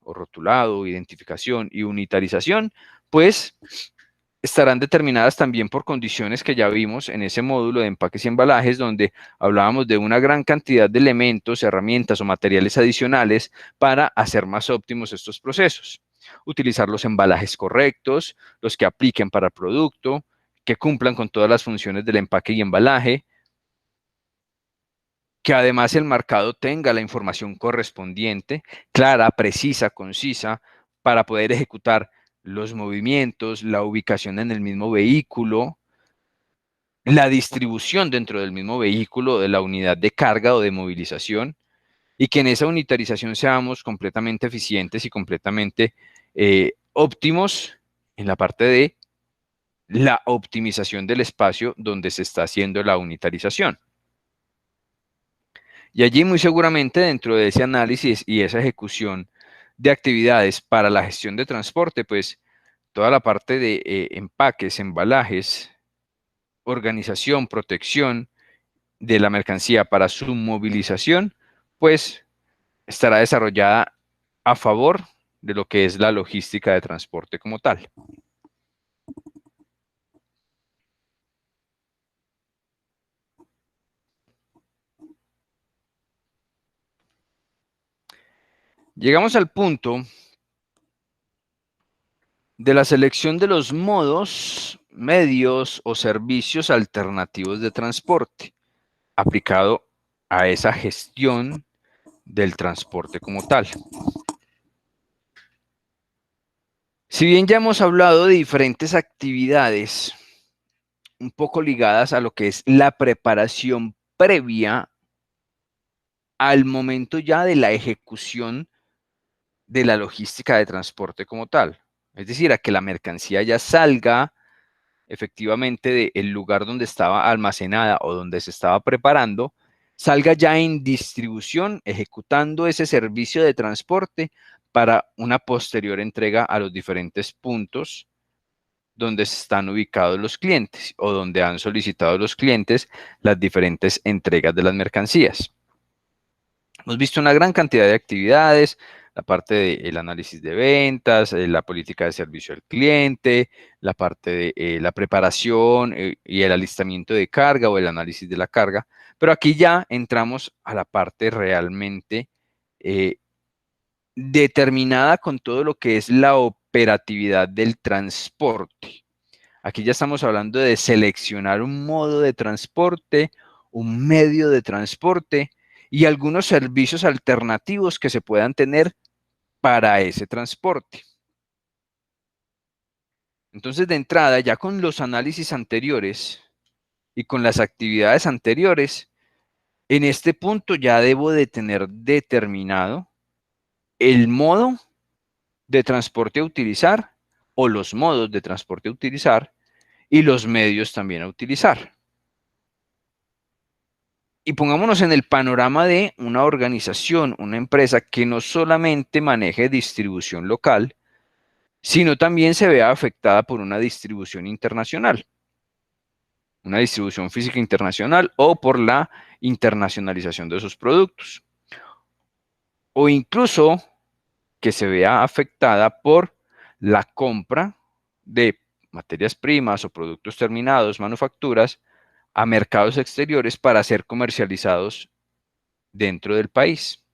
o rotulado, identificación y unitarización, pues estarán determinadas también por condiciones que ya vimos en ese módulo de empaques y embalajes, donde hablábamos de una gran cantidad de elementos, herramientas o materiales adicionales para hacer más óptimos estos procesos. Utilizar los embalajes correctos, los que apliquen para el producto, que cumplan con todas las funciones del empaque y embalaje, que además el marcado tenga la información correspondiente, clara, precisa, concisa, para poder ejecutar los movimientos, la ubicación en el mismo vehículo, la distribución dentro del mismo vehículo de la unidad de carga o de movilización, y que en esa unitarización seamos completamente eficientes y completamente óptimos en la parte de la optimización del espacio donde se está haciendo la unitarización. Y allí muy seguramente dentro de ese análisis y esa ejecución de actividades para la gestión de transporte, pues toda la parte de empaques, embalajes, organización, protección de la mercancía para su movilización, pues estará desarrollada a favor de lo que es la logística de transporte como tal. Llegamos al punto de la selección de los modos, medios o servicios alternativos de transporte, aplicado a esa gestión del transporte como tal. Si bien ya hemos hablado de diferentes actividades un poco ligadas a lo que es la preparación previa al momento ya de la ejecución de la logística de transporte como tal. Es decir, a que la mercancía ya salga efectivamente del lugar donde estaba almacenada o donde se estaba preparando, salga ya en distribución, ejecutando ese servicio de transporte para una posterior entrega a los diferentes puntos donde están ubicados los clientes o donde han solicitado los clientes las diferentes entregas de las mercancías. Hemos visto una gran cantidad de actividades, la parte del análisis de ventas, la política de servicio al cliente, la parte de la preparación y el alistamiento de carga o el análisis de la carga, pero aquí ya entramos a la parte realmente determinada con todo lo que es la operatividad del transporte. Aquí ya estamos hablando de seleccionar un modo de transporte, un medio de transporte y algunos servicios alternativos que se puedan tener para ese transporte. Entonces, de entrada, ya con los análisis anteriores y con las actividades anteriores, en este punto ya debo de tener determinado el modo de transporte a utilizar o los modos de transporte a utilizar y los medios también a utilizar. Y pongámonos en el panorama de una organización, una empresa que no solamente maneje distribución local, sino también se vea afectada por una distribución internacional, una distribución física internacional o por la internacionalización de sus productos. O incluso que se vea afectada por la compra de materias primas o productos terminados, manufacturas, a mercados exteriores para ser comercializados dentro del país.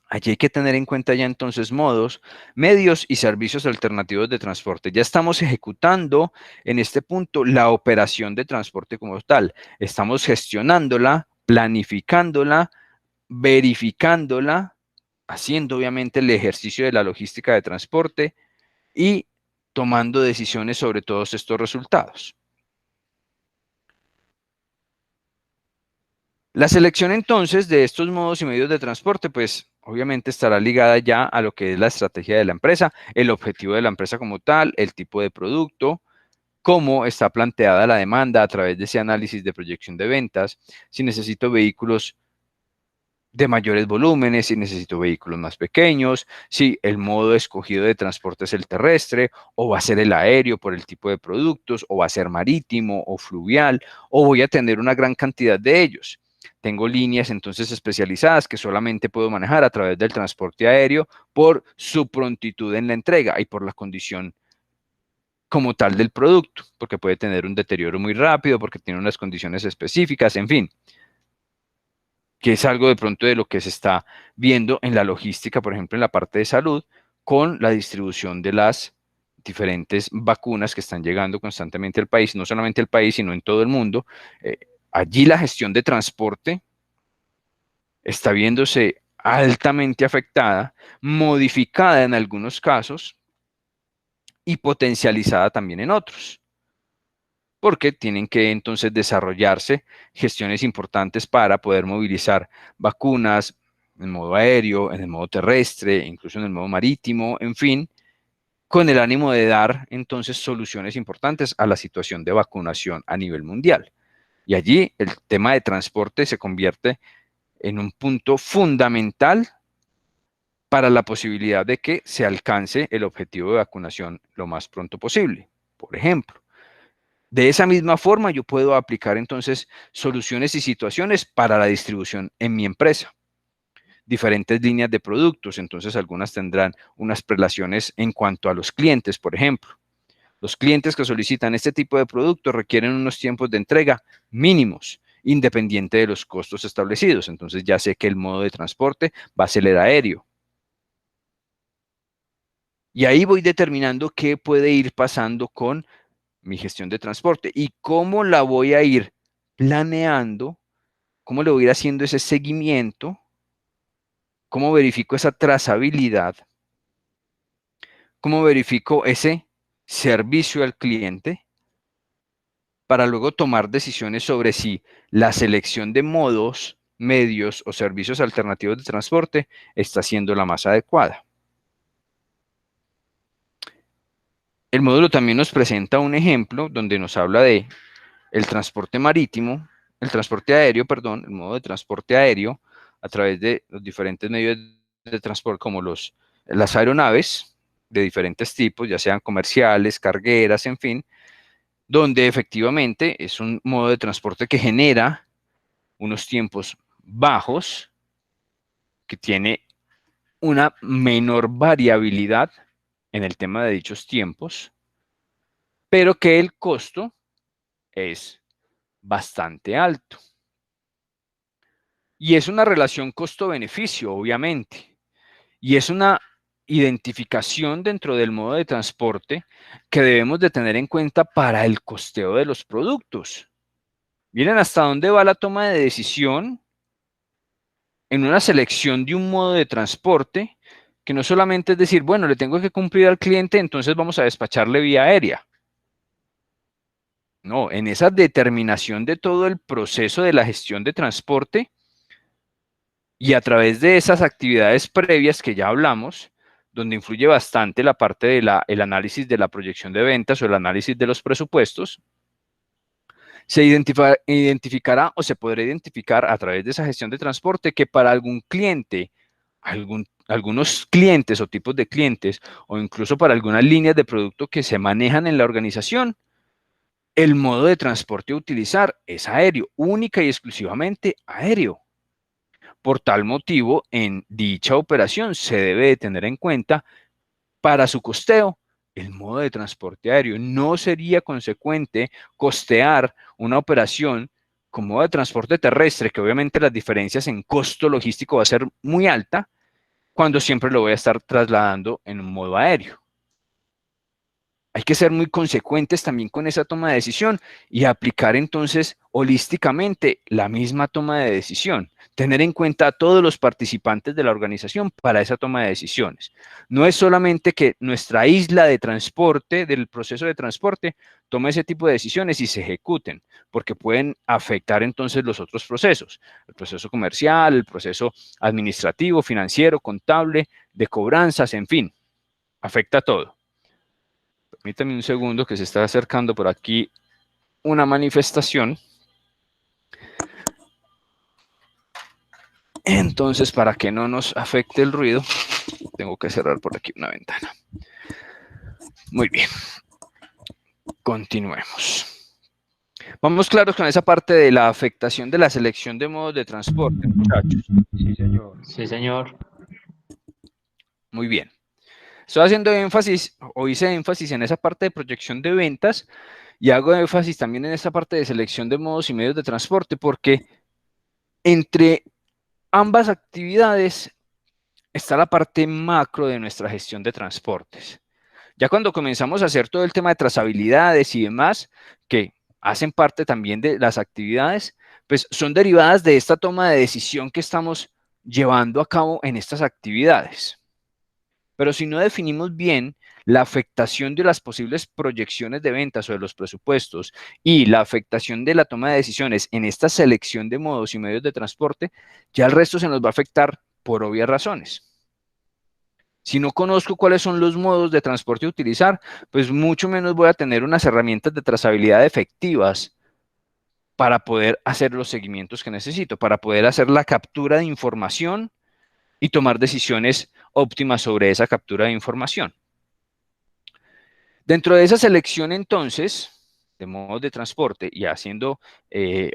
Allí hay que tener en cuenta ya entonces modos, medios y servicios alternativos de transporte. Ya estamos ejecutando en este punto la operación de transporte como tal. Estamos gestionándola, planificándola, verificándola, haciendo obviamente el ejercicio de la logística de transporte y tomando decisiones sobre todos estos resultados. La selección entonces de estos modos y medios de transporte, pues obviamente estará ligada ya a lo que es la estrategia de la empresa, el objetivo de la empresa como tal, el tipo de producto, cómo está planteada la demanda a través de ese análisis de proyección de ventas, si necesito vehículos de mayores volúmenes, si necesito vehículos más pequeños, si el modo escogido de transporte es el terrestre, o va a ser el aéreo por el tipo de productos, o va a ser marítimo o fluvial, o voy a tener una gran cantidad de ellos. Tengo líneas entonces especializadas que solamente puedo manejar a través del transporte aéreo por su prontitud en la entrega y por la condición como tal del producto, porque puede tener un deterioro muy rápido, porque tiene unas condiciones específicas, en fin, que es algo de pronto de lo que se está viendo en la logística, por ejemplo, en la parte de salud, con la distribución de las diferentes vacunas que están llegando constantemente al país, no solamente al país, sino en todo el mundo. Allí la gestión de transporte está viéndose altamente afectada, modificada en algunos casos y potencializada también en otros, porque tienen que entonces desarrollarse gestiones importantes para poder movilizar vacunas en el modo aéreo, en el modo terrestre, incluso en el modo marítimo, en fin, con el ánimo de dar entonces soluciones importantes a la situación de vacunación a nivel mundial. Y allí el tema de transporte se convierte en un punto fundamental para la posibilidad de que se alcance el objetivo de vacunación lo más pronto posible. Por ejemplo, de esa misma forma yo puedo aplicar entonces soluciones y situaciones para la distribución en mi empresa. Diferentes líneas de productos, entonces algunas tendrán unas prelaciones en cuanto a los clientes, por ejemplo. Los clientes que solicitan este tipo de productos requieren unos tiempos de entrega mínimos, independiente de los costos establecidos. Entonces ya sé que el modo de transporte va a ser el aéreo. Y ahí voy determinando qué puede ir pasando con mi gestión de transporte y cómo la voy a ir planeando, cómo le voy a ir haciendo ese seguimiento, cómo verifico esa trazabilidad, cómo verifico ese servicio al cliente para luego tomar decisiones sobre si la selección de modos medios o servicios alternativos de transporte está siendo la más adecuada. El módulo también nos presenta un ejemplo donde nos habla de el transporte marítimo, el transporte aéreo, perdón, el modo de transporte aéreo a través de los diferentes medios de transporte como las aeronaves de diferentes tipos, ya sean comerciales, cargueras, en fin, donde efectivamente es un modo de transporte que genera unos tiempos bajos, que tiene una menor variabilidad en el tema de dichos tiempos, pero que el costo es bastante alto. Y es una relación costo-beneficio, obviamente. Y es una identificación dentro del modo de transporte que debemos de tener en cuenta para el costeo de los productos. Miren hasta dónde va la toma de decisión en una selección de un modo de transporte, que no solamente es decir, bueno, le tengo que cumplir al cliente, entonces vamos a despacharle vía aérea. No, en esa determinación de todo el proceso de la gestión de transporte y a través de esas actividades previas que ya hablamos, donde influye bastante la parte del análisis de la proyección de ventas o el análisis de los presupuestos, se identificará o se podrá identificar a través de esa gestión de transporte que para algún cliente, algunos clientes o tipos de clientes, o incluso para algunas líneas de producto que se manejan en la organización, el modo de transporte a utilizar es aéreo, única y exclusivamente aéreo. Por tal motivo, en dicha operación se debe de tener en cuenta para su costeo el modo de transporte aéreo. No sería consecuente costear una operación con modo de transporte terrestre, que obviamente las diferencias en costo logístico va a ser muy alta, cuando siempre lo voy a estar trasladando en un modo aéreo. Hay que ser muy consecuentes también con esa toma de decisión y aplicar entonces holísticamente la misma toma de decisión. Tener en cuenta a todos los participantes de la organización para esa toma de decisiones. No es solamente que nuestra isla de transporte, del proceso de transporte, tome ese tipo de decisiones y se ejecuten, porque pueden afectar entonces los otros procesos. El proceso comercial, el proceso administrativo, financiero, contable, de cobranzas, en fin, afecta a todo. Permítame un segundo que se está acercando por aquí una manifestación. Entonces, para que no nos afecte el ruido, tengo que cerrar por aquí una ventana. Muy bien. Continuemos. Vamos claros con esa parte de la afectación de la selección de modos de transporte, muchachos. Sí, señor. Sí, señor. Muy bien. Estoy haciendo énfasis, o hice énfasis en esa parte de proyección de ventas y hago énfasis también en esa parte de selección de modos y medios de transporte, porque entre ambas actividades está la parte macro de nuestra gestión de transportes. Ya cuando comenzamos a hacer todo el tema de trazabilidades y demás, que hacen parte también de las actividades, pues son derivadas de esta toma de decisión que estamos llevando a cabo en estas actividades. Pero si no definimos bien la afectación de las posibles proyecciones de ventas o de los presupuestos y la afectación de la toma de decisiones en esta selección de modos y medios de transporte, ya el resto se nos va a afectar por obvias razones. Si no conozco cuáles son los modos de transporte a utilizar, pues mucho menos voy a tener unas herramientas de trazabilidad efectivas para poder hacer los seguimientos que necesito, para poder hacer la captura de información y tomar decisiones óptimas sobre esa captura de información. Dentro de esa selección, entonces, de modos de transporte y haciendo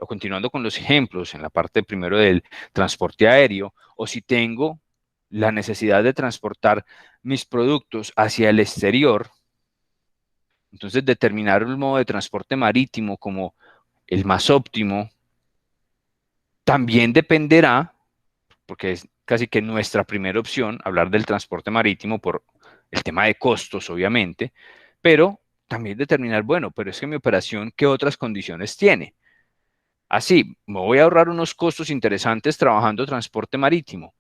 o continuando con los ejemplos en la parte primero del transporte aéreo, o si tengo la necesidad de transportar mis productos hacia el exterior, entonces determinar el modo de transporte marítimo como el más óptimo también dependerá, porque es casi que nuestra primera opción, hablar del transporte marítimo por el tema de costos, obviamente, pero también determinar, bueno, pero es que mi operación, ¿qué otras condiciones tiene? Así, me voy a ahorrar unos costos interesantes trabajando transporte marítimo,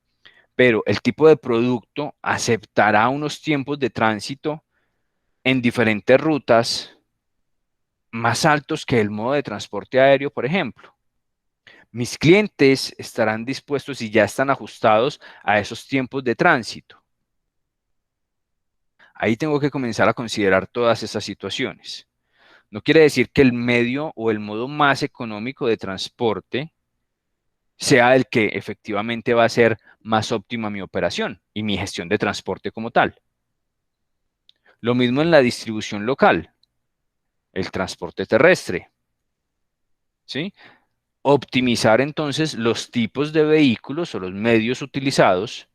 pero el tipo de producto aceptará unos tiempos de tránsito en diferentes rutas más altos que el modo de transporte aéreo, por ejemplo. Mis clientes estarán dispuestos y ya están ajustados a esos tiempos de tránsito. Ahí tengo que comenzar a considerar todas esas situaciones. No quiere decir que el medio o el modo más económico de transporte sea el que efectivamente va a ser más óptima mi operación y mi gestión de transporte como tal. Lo mismo en la distribución local, el transporte terrestre, ¿sí? Optimizar entonces los tipos de vehículos o los medios utilizados.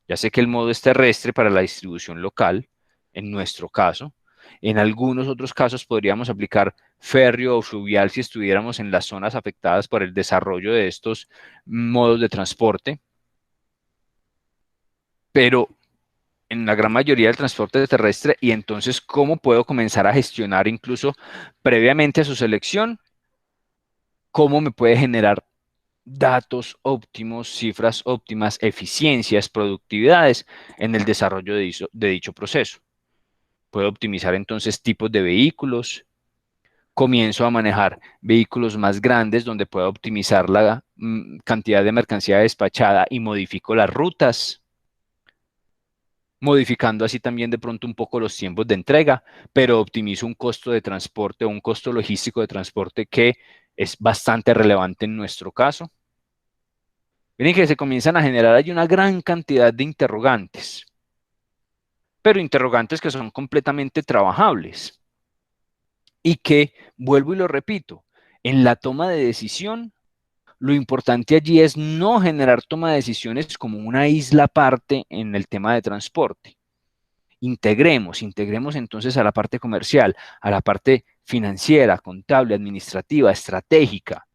Ya sé que el modo es terrestre para la distribución local, en nuestro caso. En algunos otros casos podríamos aplicar férreo o fluvial si estuviéramos en las zonas afectadas por el desarrollo de estos modos de transporte. Pero en la gran mayoría del transporte terrestre, y entonces, ¿cómo puedo comenzar a gestionar incluso previamente a su selección? ¿Cómo me puede generar datos óptimos, cifras óptimas, eficiencias, productividades en el desarrollo de dicho proceso? Puedo optimizar entonces tipos de vehículos, comienzo a manejar vehículos más grandes donde puedo optimizar la cantidad de mercancía despachada y modifico las rutas, modificando así también de pronto un poco los tiempos de entrega, pero optimizo un costo de transporte o un costo logístico de transporte que es bastante relevante en nuestro caso. Miren que se comienzan a generar allí una gran cantidad de interrogantes, pero interrogantes que son completamente trabajables y que, vuelvo y lo repito, en la toma de decisión, lo importante allí es no generar toma de decisiones como una isla aparte en el tema de transporte. Integremos entonces a la parte comercial, a la parte financiera, contable, administrativa, estratégica.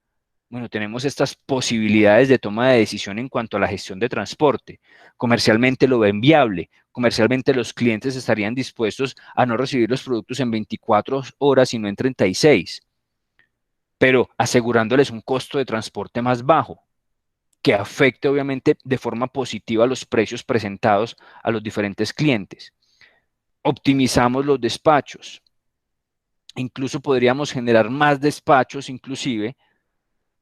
Bueno, tenemos estas posibilidades de toma de decisión en cuanto a la gestión de transporte. Comercialmente lo ven viable. Comercialmente los clientes estarían dispuestos a no recibir los productos en 24 horas, sino en 36, pero asegurándoles un costo de transporte más bajo, que afecte obviamente de forma positiva los precios presentados a los diferentes clientes. Optimizamos los despachos. Incluso podríamos generar más despachos, inclusive,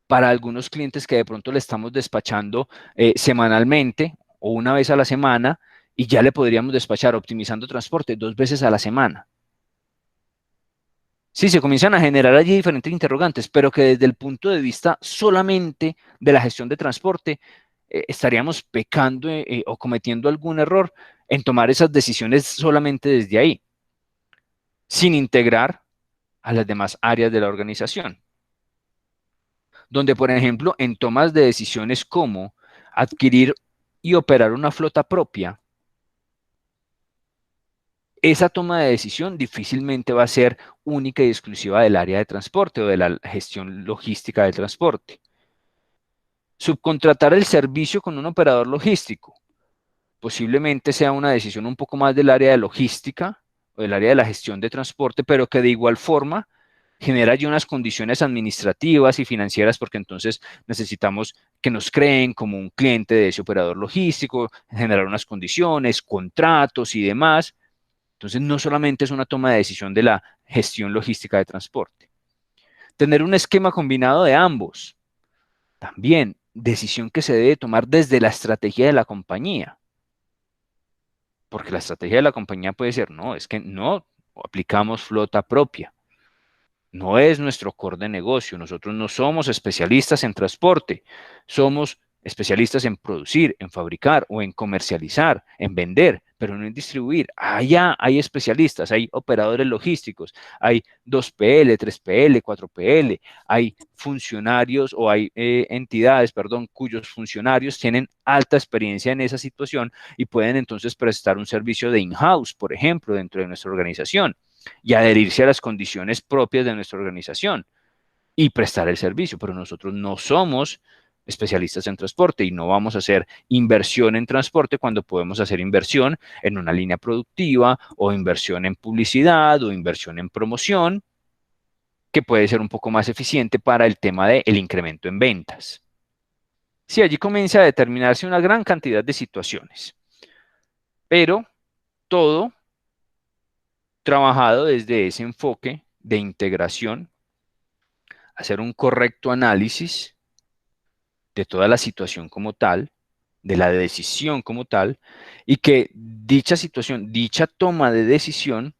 para algunos clientes que de pronto le estamos despachando semanalmente o una vez a la semana y ya le podríamos despachar optimizando transporte 2 veces a la semana. Sí, se comienzan a generar allí diferentes interrogantes, pero que desde el punto de vista solamente de la gestión de transporte estaríamos pecando o cometiendo algún error en tomar esas decisiones solamente desde ahí, sin integrar a las demás áreas de la organización. Donde, por ejemplo, en tomas de decisiones como adquirir y operar una flota propia, esa toma de decisión difícilmente va a ser única y exclusiva del área de transporte o de la gestión logística del transporte. Subcontratar el servicio con un operador logístico posiblemente sea una decisión un poco más del área de logística o del área de la gestión de transporte, pero que de igual forma genera allí unas condiciones administrativas y financieras porque entonces necesitamos que nos creen como un cliente de ese operador logístico, generar unas condiciones, contratos y demás. Entonces no solamente es una toma de decisión de la gestión logística de transporte. Tener un esquema combinado de ambos. También decisión que se debe tomar desde la estrategia de la compañía. Porque la estrategia de la compañía puede ser, no, es que no aplicamos flota propia. No es nuestro core de negocio. Nosotros no somos especialistas en transporte. Somos especialistas en producir, en fabricar o en comercializar, en vender, pero no en distribuir. Allá hay especialistas, hay operadores logísticos, hay 2PL, 3PL, 4PL, hay funcionarios o hay entidades, perdón, cuyos funcionarios tienen alta experiencia en esa situación y pueden entonces prestar un servicio de in-house, por ejemplo, dentro de nuestra organización y adherirse a las condiciones propias de nuestra organización y prestar el servicio, pero nosotros no somos especialistas en transporte y no vamos a hacer inversión en transporte cuando podemos hacer inversión en una línea productiva o inversión en publicidad o inversión en promoción, que puede ser un poco más eficiente para el tema del incremento en ventas. Sí, allí comienza a determinarse una gran cantidad de situaciones, pero todo trabajado desde ese enfoque de integración, hacer un correcto análisis de toda la situación como tal, de la decisión como tal, y que dicha situación, dicha toma de decisión,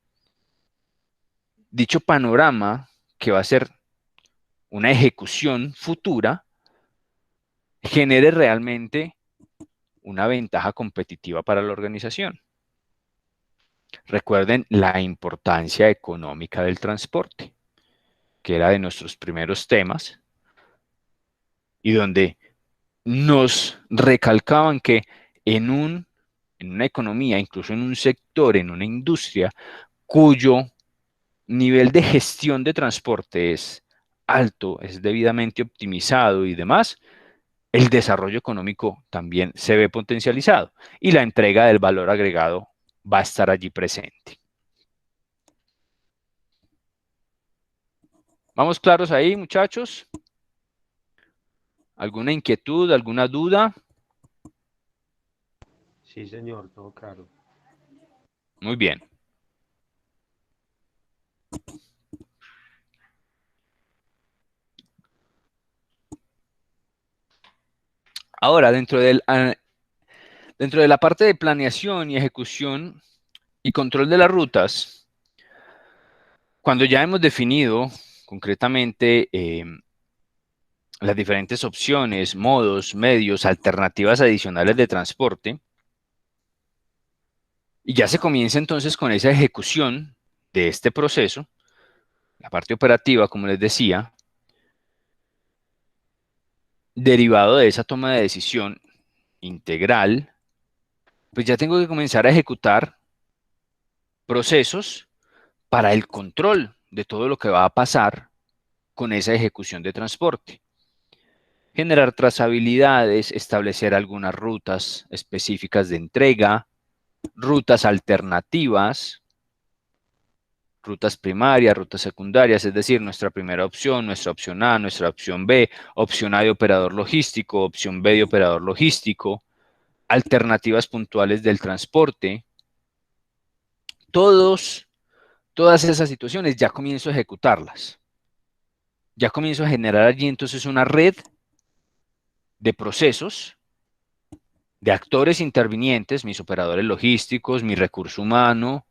dicho panorama que va a ser una ejecución futura, genere realmente una ventaja competitiva para la organización. Recuerden la importancia económica del transporte, que era de nuestros primeros temas, y donde nos recalcaban que en una economía, incluso en un sector, en una industria, cuyo nivel de gestión de transporte es alto, es debidamente optimizado y demás, el desarrollo económico también se ve potencializado y la entrega del valor agregado va a estar allí presente. ¿Vamos claros ahí, muchachos? ¿Alguna inquietud, alguna duda? Sí, señor, todo claro. Muy bien. Ahora, dentro de la parte de planeación y ejecución y control de las rutas, cuando ya hemos definido concretamente las diferentes opciones, modos, medios, alternativas adicionales de transporte, y ya se comienza entonces con esa ejecución de este proceso, la parte operativa, como les decía, derivado de esa toma de decisión integral, pues ya tengo que comenzar a ejecutar procesos para el control de todo lo que va a pasar con esa ejecución de transporte. Generar trazabilidades, establecer algunas rutas específicas de entrega, rutas alternativas, rutas primarias, rutas secundarias, es decir, nuestra primera opción, nuestra opción A, nuestra opción B, opción A de operador logístico, opción B de operador logístico, alternativas puntuales del transporte. Todas esas situaciones ya comienzo a ejecutarlas. Ya comienzo a generar allí entonces una red de procesos, de actores intervinientes, mis operadores logísticos, mi recurso humano,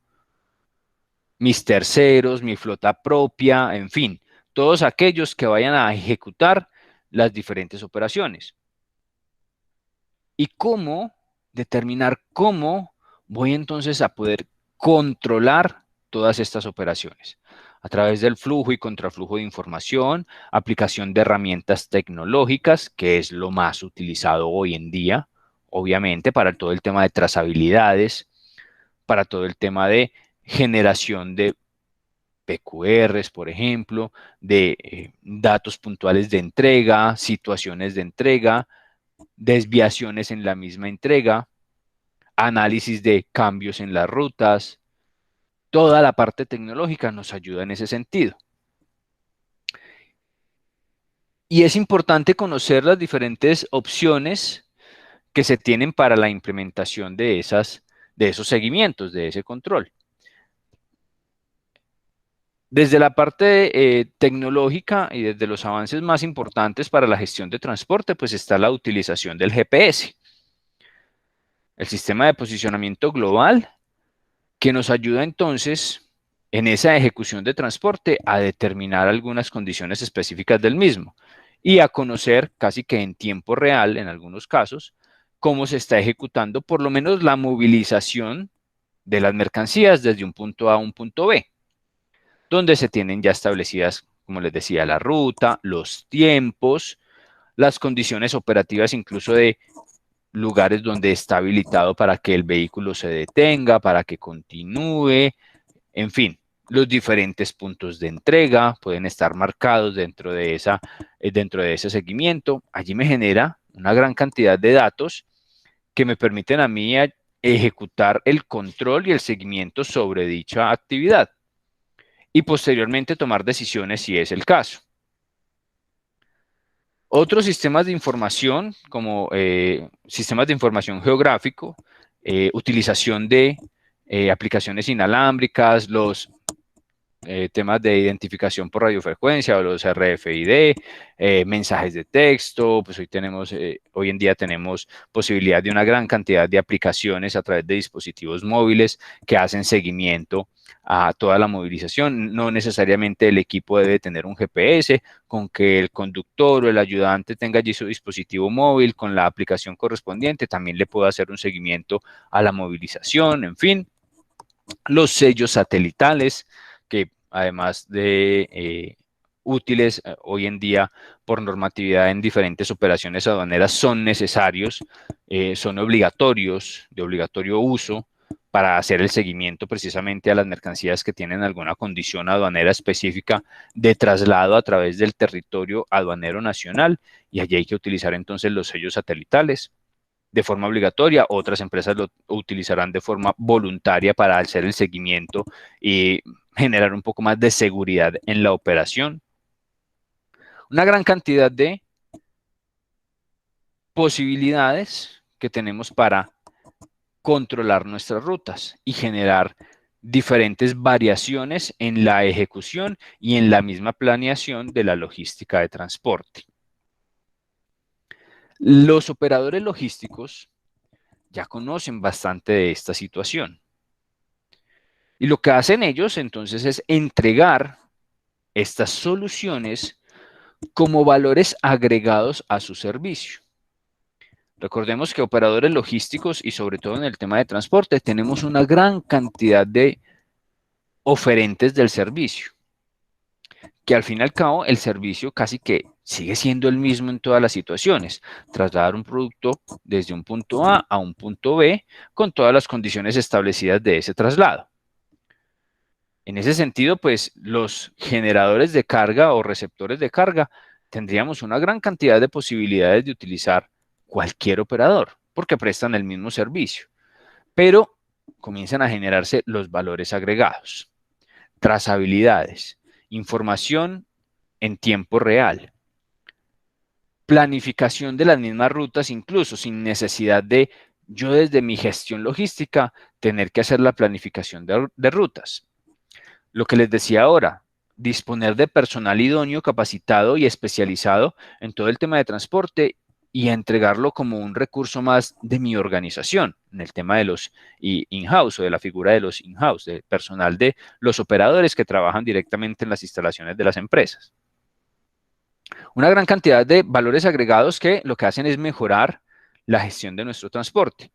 mis terceros, mi flota propia, en fin, todos aquellos que vayan a ejecutar las diferentes operaciones. ¿Y cómo determinar cómo voy entonces a poder controlar todas estas operaciones? A través del flujo y contraflujo de información, aplicación de herramientas tecnológicas, que es lo más utilizado hoy en día, obviamente, para todo el tema de trazabilidades, para todo el tema de generación de PQRs, por ejemplo, de datos puntuales de entrega, situaciones de entrega, desviaciones en la misma entrega, análisis de cambios en las rutas. Toda la parte tecnológica nos ayuda en ese sentido. Y es importante conocer las diferentes opciones que se tienen para la implementación de esos seguimientos, de ese control. Desde la parte tecnológica y desde los avances más importantes para la gestión de transporte, pues está la utilización del GPS, el sistema de posicionamiento global, que nos ayuda entonces en esa ejecución de transporte a determinar algunas condiciones específicas del mismo y a conocer casi que en tiempo real, en algunos casos, cómo se está ejecutando por lo menos la movilización de las mercancías desde un punto A a un punto B, donde se tienen ya establecidas, como les decía, la ruta, los tiempos, las condiciones operativas incluso de lugares donde está habilitado para que el vehículo se detenga, para que continúe, en fin, los diferentes puntos de entrega pueden estar marcados dentro de ese seguimiento. Allí me genera una gran cantidad de datos que me permiten a mí ejecutar el control y el seguimiento sobre dicha actividad y posteriormente tomar decisiones si es el caso. Otros sistemas de información, como sistemas de información geográfico, utilización de aplicaciones inalámbricas, los temas de identificación por radiofrecuencia o los RFID, mensajes de texto, pues hoy en día tenemos posibilidad de una gran cantidad de aplicaciones a través de dispositivos móviles que hacen seguimiento a toda la movilización. No necesariamente el equipo debe tener un GPS, con que el conductor o el ayudante tenga allí su dispositivo móvil con la aplicación correspondiente, también le puede hacer un seguimiento a la movilización, en fin. Los sellos satelitales, que además de útiles hoy en día por normatividad en diferentes operaciones aduaneras, son necesarios, son obligatorios, de obligatorio uso, para hacer el seguimiento precisamente a las mercancías que tienen alguna condición aduanera específica de traslado a través del territorio aduanero nacional, y allí hay que utilizar entonces los sellos satelitales de forma obligatoria. Otras empresas lo utilizarán de forma voluntaria para hacer el seguimiento y generar un poco más de seguridad en la operación. Una gran cantidad de posibilidades que tenemos para controlar nuestras rutas y generar diferentes variaciones en la ejecución y en la misma planeación de la logística de transporte. Los operadores logísticos ya conocen bastante de esta situación. Y lo que hacen ellos entonces es entregar estas soluciones como valores agregados a su servicio. Recordemos que operadores logísticos y sobre todo en el tema de transporte tenemos una gran cantidad de oferentes del servicio, que al fin y al cabo el servicio casi que sigue siendo el mismo en todas las situaciones: trasladar un producto desde un punto A un punto B con todas las condiciones establecidas de ese traslado. En ese sentido, pues los generadores de carga o receptores de carga tendríamos una gran cantidad de posibilidades de utilizar cualquier operador porque prestan el mismo servicio, pero comienzan a generarse los valores agregados, trazabilidades, información en tiempo real, planificación de las mismas rutas, incluso sin necesidad de yo desde mi gestión logística tener que hacer la planificación de rutas. Lo que les decía ahora, disponer de personal idóneo, capacitado y especializado en todo el tema de transporte y entregarlo como un recurso más de mi organización, en el tema de los in-house o de la figura de los in-house, del personal de los operadores que trabajan directamente en las instalaciones de las empresas. Una gran cantidad de valores agregados que lo que hacen es mejorar la gestión de nuestro transporte.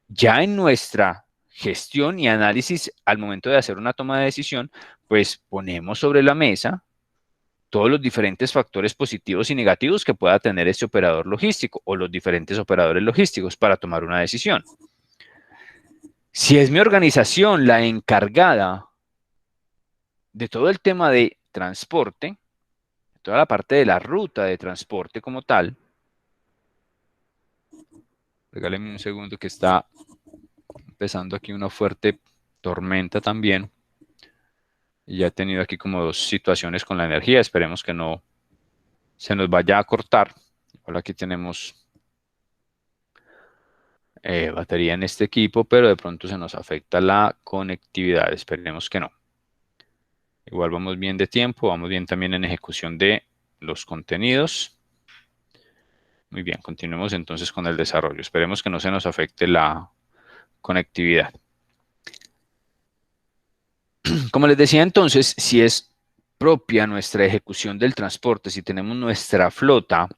Ya en nuestra gestión y análisis al momento de hacer una toma de decisión, pues ponemos sobre la mesa todos los diferentes factores positivos y negativos que pueda tener este operador logístico o los diferentes operadores logísticos para tomar una decisión. Si es mi organización la encargada de todo el tema de transporte, toda la parte de la ruta de transporte como tal, regáleme un segundo que está empezando aquí una fuerte tormenta también. Y ya he tenido aquí como dos situaciones con la energía. Esperemos que no se nos vaya a cortar. Igual aquí tenemos batería en este equipo, pero de pronto se nos afecta la conectividad. Esperemos que no. Igual vamos bien de tiempo, vamos bien también en ejecución de los contenidos. Muy bien, continuemos entonces con el desarrollo. Esperemos que no se nos afecte la conectividad. Como les decía entonces, si es propia nuestra ejecución del transporte, si tenemos nuestra flota,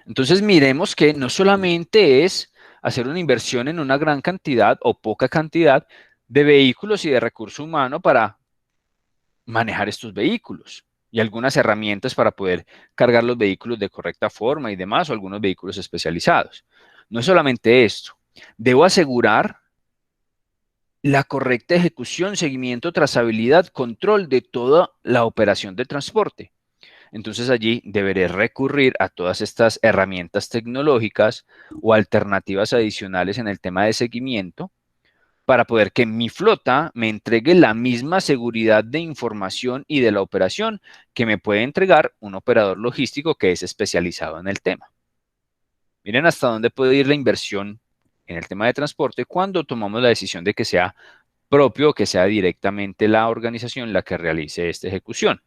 entonces miremos que no solamente es hacer una inversión en una gran cantidad o poca cantidad de vehículos y de recurso humano para manejar estos vehículos y algunas herramientas para poder cargar los vehículos de correcta forma y demás, o algunos vehículos especializados. No es solamente esto. Debo asegurar la correcta ejecución, seguimiento, trazabilidad, control de toda la operación de transporte. Entonces allí deberé recurrir a todas estas herramientas tecnológicas o alternativas adicionales en el tema de seguimiento para poder que mi flota me entregue la misma seguridad de información y de la operación que me puede entregar un operador logístico que es especializado en el tema. Miren hasta dónde puede ir la inversión en el tema de transporte cuando tomamos la decisión de que sea propio, que sea directamente la organización la que realice esta ejecución.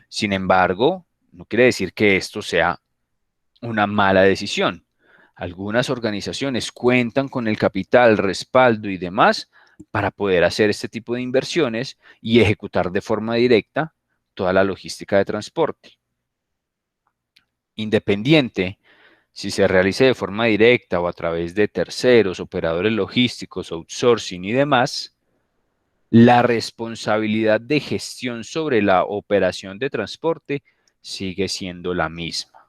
Sin embargo, no quiere decir que esto sea una mala decisión. Algunas organizaciones cuentan con el capital, respaldo y demás para poder hacer este tipo de inversiones y ejecutar de forma directa toda la logística de transporte. Independiente si se realice de forma directa o a través de terceros, operadores logísticos, outsourcing y demás, la responsabilidad de gestión sobre la operación de transporte sigue siendo la misma.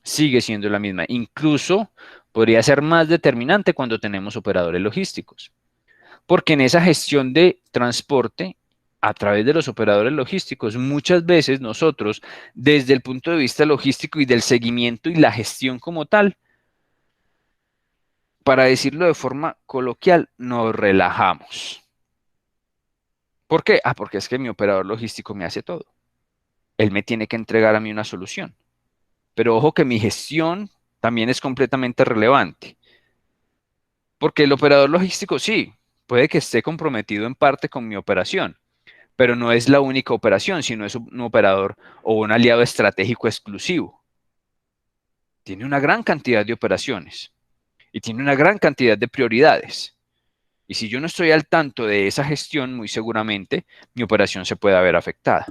Sigue siendo la misma. Incluso podría ser más determinante cuando tenemos operadores logísticos. Porque en esa gestión de transporte, a través de los operadores logísticos, muchas veces nosotros, desde el punto de vista logístico y del seguimiento y la gestión como tal, para decirlo de forma coloquial, nos relajamos. ¿Por qué? Porque es que mi operador logístico me hace todo. Él me tiene que entregar a mí una solución. Pero ojo que mi gestión también es completamente relevante. Porque el operador logístico sí, puede que esté comprometido en parte con mi operación, pero no es la única operación, sino es un operador o un aliado estratégico exclusivo. Tiene una gran cantidad de operaciones y tiene una gran cantidad de prioridades. Y si yo no estoy al tanto de esa gestión, muy seguramente mi operación se puede ver afectada.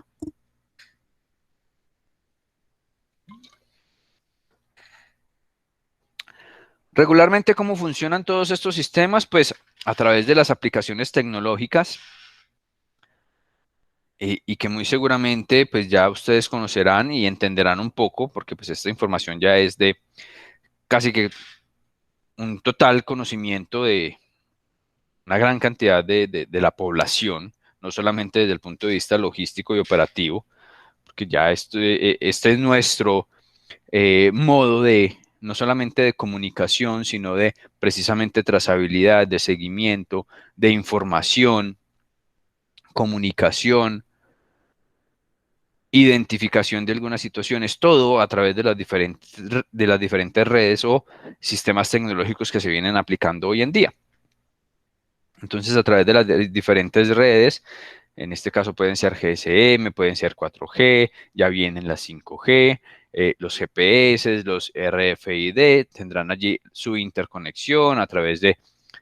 Regularmente, ¿cómo funcionan todos estos sistemas? Pues a través de las aplicaciones tecnológicas y que muy seguramente pues ya ustedes conocerán y entenderán un poco, porque pues esta información ya es de casi que un total conocimiento de una gran cantidad de la población, no solamente desde el punto de vista logístico y operativo, porque ya este es nuestro modo de, no solamente de comunicación, sino de precisamente trazabilidad, de seguimiento, de información, comunicación, identificación de algunas situaciones, todo a través de las diferentes redes o sistemas tecnológicos que se vienen aplicando hoy en día. Entonces, a través de las diferentes redes, en este caso pueden ser GSM, pueden ser 4G, ya vienen las 5G, los GPS, los RFID, tendrán allí su interconexión a través de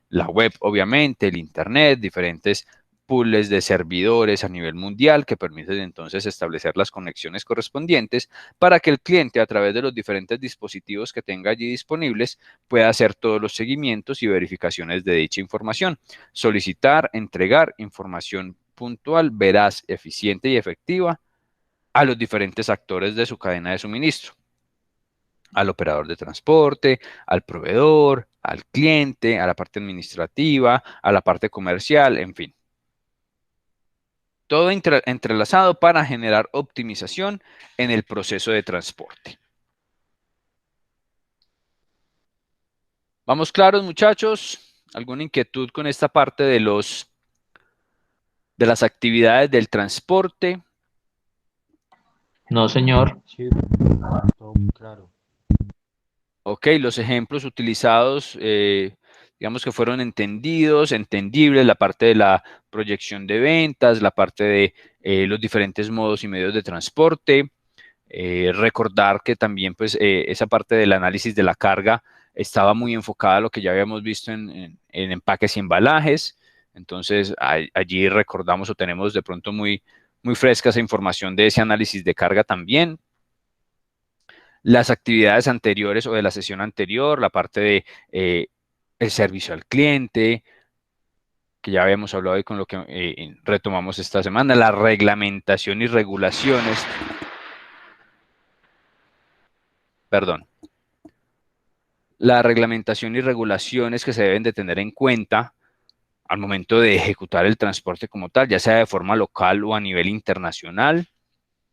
la web, obviamente, el Internet, diferentes pools de servidores a nivel mundial que permiten entonces establecer las conexiones correspondientes para que el cliente, a través de los diferentes dispositivos que tenga allí disponibles, pueda hacer todos los seguimientos y verificaciones de dicha información. Solicitar, entregar información puntual, veraz, eficiente y efectiva a los diferentes actores de su cadena de suministro, al operador de transporte, al proveedor, al cliente, a la parte administrativa, a la parte comercial, en fin. Todo entrelazado para generar optimización en el proceso de transporte. ¿Vamos claros, muchachos? ¿Alguna inquietud con esta parte de las actividades del transporte? No, señor. Sí, todo muy claro. Ok, los ejemplos utilizados, digamos que fueron entendibles, la parte de la proyección de ventas, la parte de los diferentes modos y medios de transporte. Recordar que también pues esa parte del análisis de la carga estaba muy enfocada a lo que ya habíamos visto en empaques y embalajes. Entonces allí recordamos o tenemos de pronto muy fresca esa información de ese análisis de carga también. Las actividades anteriores o de la sesión anterior, la parte de el servicio al cliente, que ya habíamos hablado y con lo que retomamos esta semana, la reglamentación y regulaciones, perdón, la reglamentación y regulaciones que se deben de tener en cuenta al momento de ejecutar el transporte como tal, ya sea de forma local o a nivel internacional,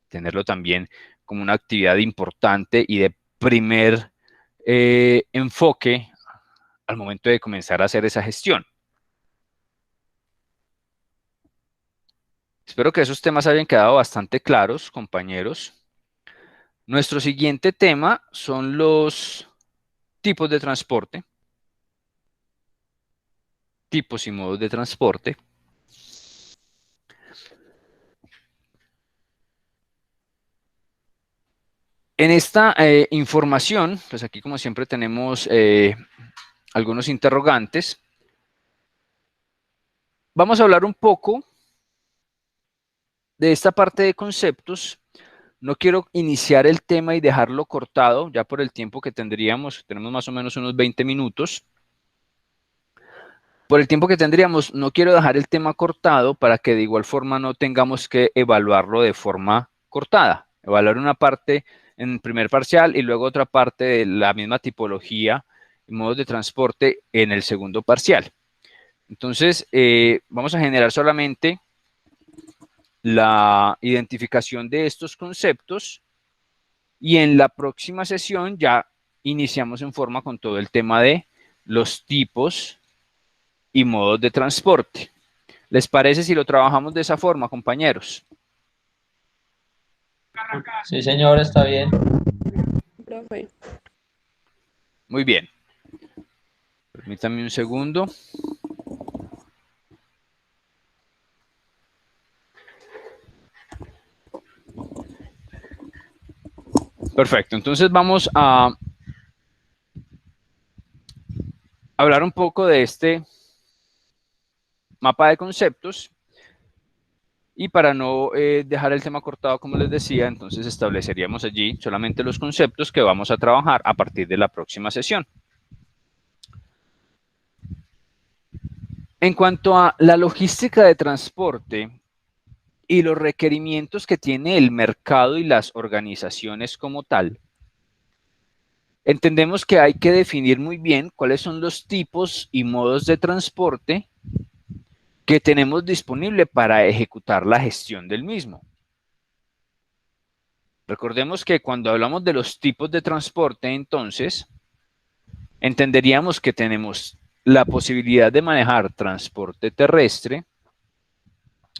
tenerlo también como una actividad importante y de primer enfoque al momento de comenzar a hacer esa gestión. Espero que esos temas hayan quedado bastante claros, compañeros. Nuestro siguiente tema son los tipos de transporte. tipos y modos de transporte. En esta información, pues aquí como siempre tenemos algunos interrogantes. Vamos a hablar un poco de esta parte de conceptos. No quiero iniciar el tema y dejarlo cortado, ya por el tiempo que tenemos más o menos unos 20 minutos. Por el tiempo que tendríamos, no quiero dejar el tema cortado para que de igual forma no tengamos que evaluarlo de forma cortada. Evaluar una parte en el primer parcial y luego otra parte de la misma tipología y modos de transporte en el segundo parcial. Entonces, vamos a generar solamente la identificación de estos conceptos y en la próxima sesión ya iniciamos en forma con todo el tema de los tipos y modos de transporte. ¿Les parece si lo trabajamos de esa forma, compañeros? Sí, señor, está bien. Profe. Muy bien. Permítame un segundo. Perfecto, entonces vamos a hablar un poco de este mapa de conceptos y para no dejar el tema cortado, como les decía, entonces estableceríamos allí solamente los conceptos que vamos a trabajar a partir de la próxima sesión. En cuanto a la logística de transporte y los requerimientos que tiene el mercado y las organizaciones como tal, entendemos que hay que definir muy bien cuáles son los tipos y modos de transporte que tenemos disponible para ejecutar la gestión del mismo. Recordemos que cuando hablamos de los tipos de transporte, entonces, entenderíamos que tenemos la posibilidad de manejar transporte terrestre,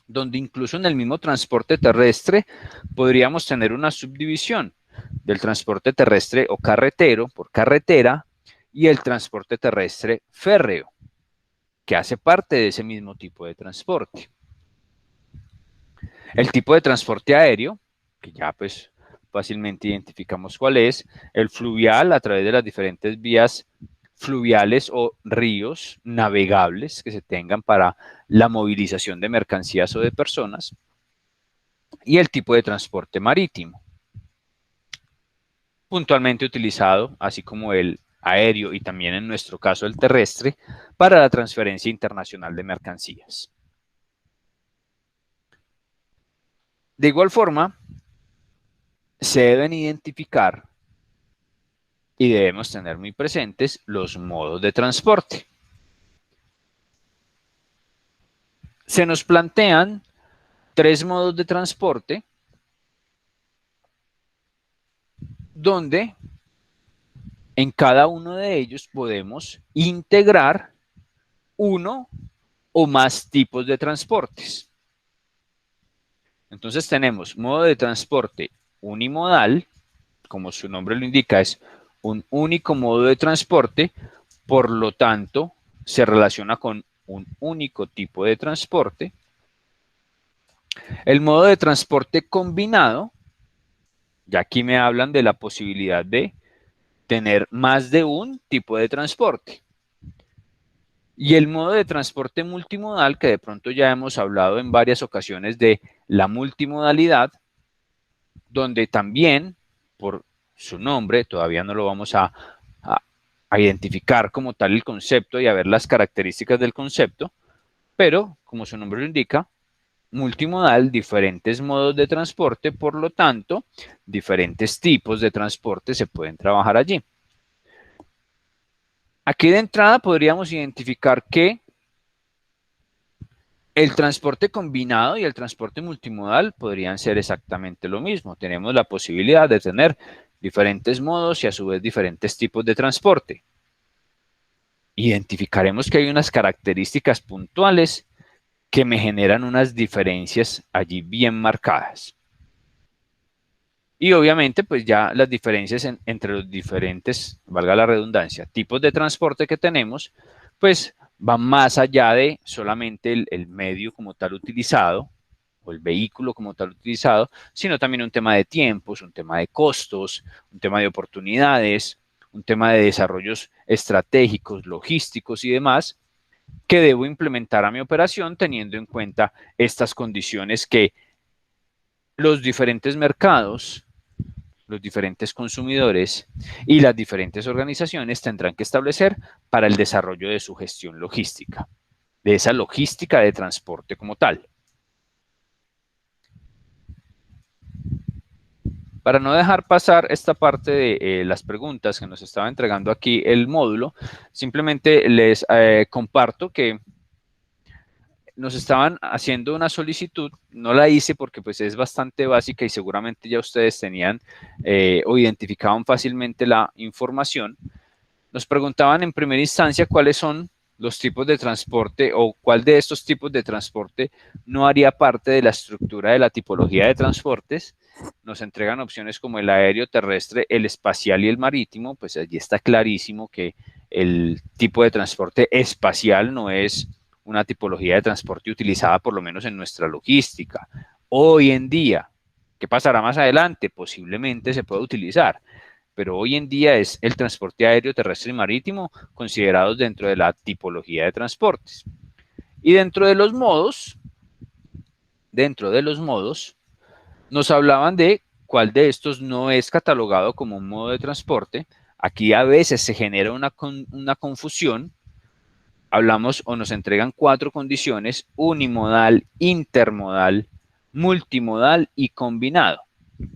donde incluso en el mismo transporte terrestre podríamos tener una subdivisión del transporte terrestre o carretero por carretera y el transporte terrestre férreo, que hace parte de ese mismo tipo de transporte. El tipo de transporte aéreo, que ya pues fácilmente identificamos cuál es, el fluvial a través de las diferentes vías fluviales o ríos navegables que se tengan para la movilización de mercancías o de personas, y el tipo de transporte marítimo, puntualmente utilizado, así como el aéreo y también en nuestro caso el terrestre, para la transferencia internacional de mercancías. De igual forma, se deben identificar y debemos tener muy presentes los modos de transporte. Se nos plantean 3 modos de transporte donde en cada uno de ellos podemos integrar uno o más tipos de transportes. Entonces tenemos modo de transporte unimodal, como su nombre lo indica, es un único modo de transporte, por lo tanto se relaciona con un único tipo de transporte. El modo de transporte combinado, ya aquí me hablan de la posibilidad de tener más de un tipo de transporte. Y el modo de transporte multimodal, que de pronto ya hemos hablado en varias ocasiones de la multimodalidad, donde también, por su nombre, todavía no lo vamos a identificar como tal el concepto y a ver las características del concepto, pero como su nombre lo indica, multimodal, diferentes modos de transporte, por lo tanto, diferentes tipos de transporte se pueden trabajar allí. Aquí de entrada podríamos identificar que el transporte combinado y el transporte multimodal podrían ser exactamente lo mismo. Tenemos la posibilidad de tener diferentes modos y a su vez diferentes tipos de transporte. Identificaremos que hay unas características puntuales que me generan unas diferencias allí bien marcadas. Y obviamente pues ya las diferencias entre los diferentes, valga la redundancia, tipos de transporte que tenemos, pues va más allá de solamente el medio como tal utilizado o el vehículo como tal utilizado, sino también un tema de tiempos, un tema de costos, un tema de oportunidades, un tema de desarrollos estratégicos, logísticos y demás, que debo implementar a mi operación teniendo en cuenta estas condiciones que los diferentes mercados, los diferentes consumidores y las diferentes organizaciones tendrán que establecer para el desarrollo de su gestión logística, de esa logística de transporte como tal. Para no dejar pasar esta parte de las preguntas que nos estaba entregando aquí el módulo, simplemente les comparto que nos estaban haciendo una solicitud, no la hice porque pues es bastante básica y seguramente ya ustedes tenían o identificaban fácilmente la información. Nos preguntaban en primera instancia cuáles son los tipos de transporte o cuál de estos tipos de transporte no haría parte de la estructura de la tipología de transportes. Nos entregan opciones como el aéreo, terrestre, el espacial y el marítimo. Pues allí está clarísimo que el tipo de transporte espacial no es una tipología de transporte utilizada por lo menos en nuestra logística. Hoy en día, ¿qué pasará más adelante? Posiblemente se pueda utilizar, pero hoy en día es el transporte aéreo, terrestre y marítimo considerados dentro de la tipología de transportes. Y dentro de los modos, nos hablaban de cuál de estos no es catalogado como un modo de transporte. Aquí a veces se genera una confusión. Hablamos o nos entregan 4 condiciones: unimodal, intermodal, multimodal y combinado.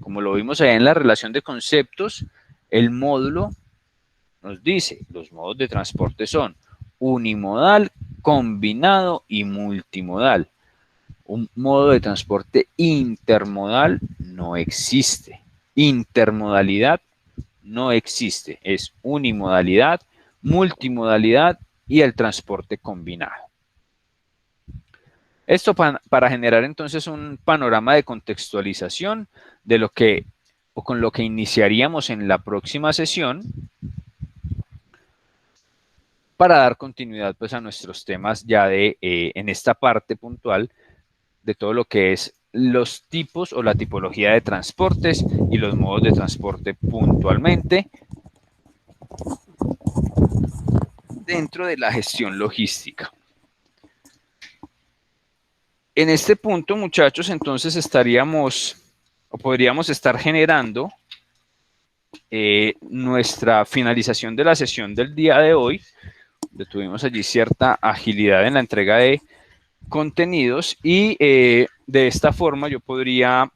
Como lo vimos allá en la relación de conceptos, el módulo nos dice, los modos de transporte son unimodal, combinado y multimodal. Un modo de transporte intermodal no existe. Intermodalidad no existe. Es unimodalidad, multimodalidad y el transporte combinado. Esto para generar entonces un panorama de contextualización de lo que o con lo que iniciaríamos en la próxima sesión para dar continuidad pues a nuestros temas ya de en esta parte puntual de todo lo que es los tipos o la tipología de transportes y los modos de transporte puntualmente dentro de la gestión logística. En este punto, muchachos, entonces estaríamos o podríamos estar generando nuestra finalización de la sesión del día de hoy. Tuvimos allí cierta agilidad en la entrega de contenidos y de esta forma yo podría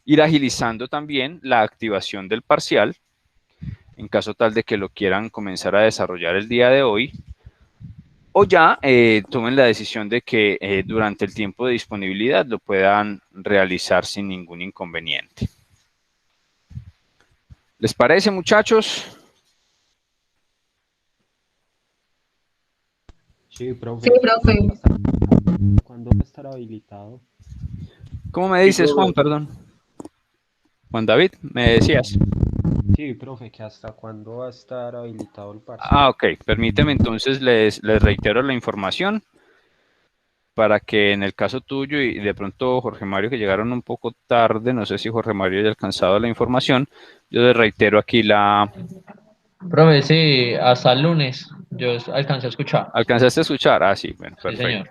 ir agilizando también la activación del parcial en caso tal de que lo quieran comenzar a desarrollar el día de hoy, o ya tomen la decisión de que durante el tiempo de disponibilidad lo puedan realizar sin ningún inconveniente. ¿Les parece, muchachos? Sí, profe. Sí, profe. ¿Cuándo va a estar habilitado? ¿Cómo me dices, Juan? Perdón. Juan David, me decías. Sí, profe, que hasta cuándo va a estar habilitado el parcial. Ah, ok. Permíteme entonces, les reitero la información para que en el caso tuyo y de pronto Jorge Mario, que llegaron un poco tarde, no sé si Jorge Mario haya alcanzado la información, yo les reitero aquí la... Profe, sí, hasta el lunes. Yo alcancé a escuchar. ¿Alcanzaste a escuchar? Ah, sí, bueno, Sí, perfecto. señor.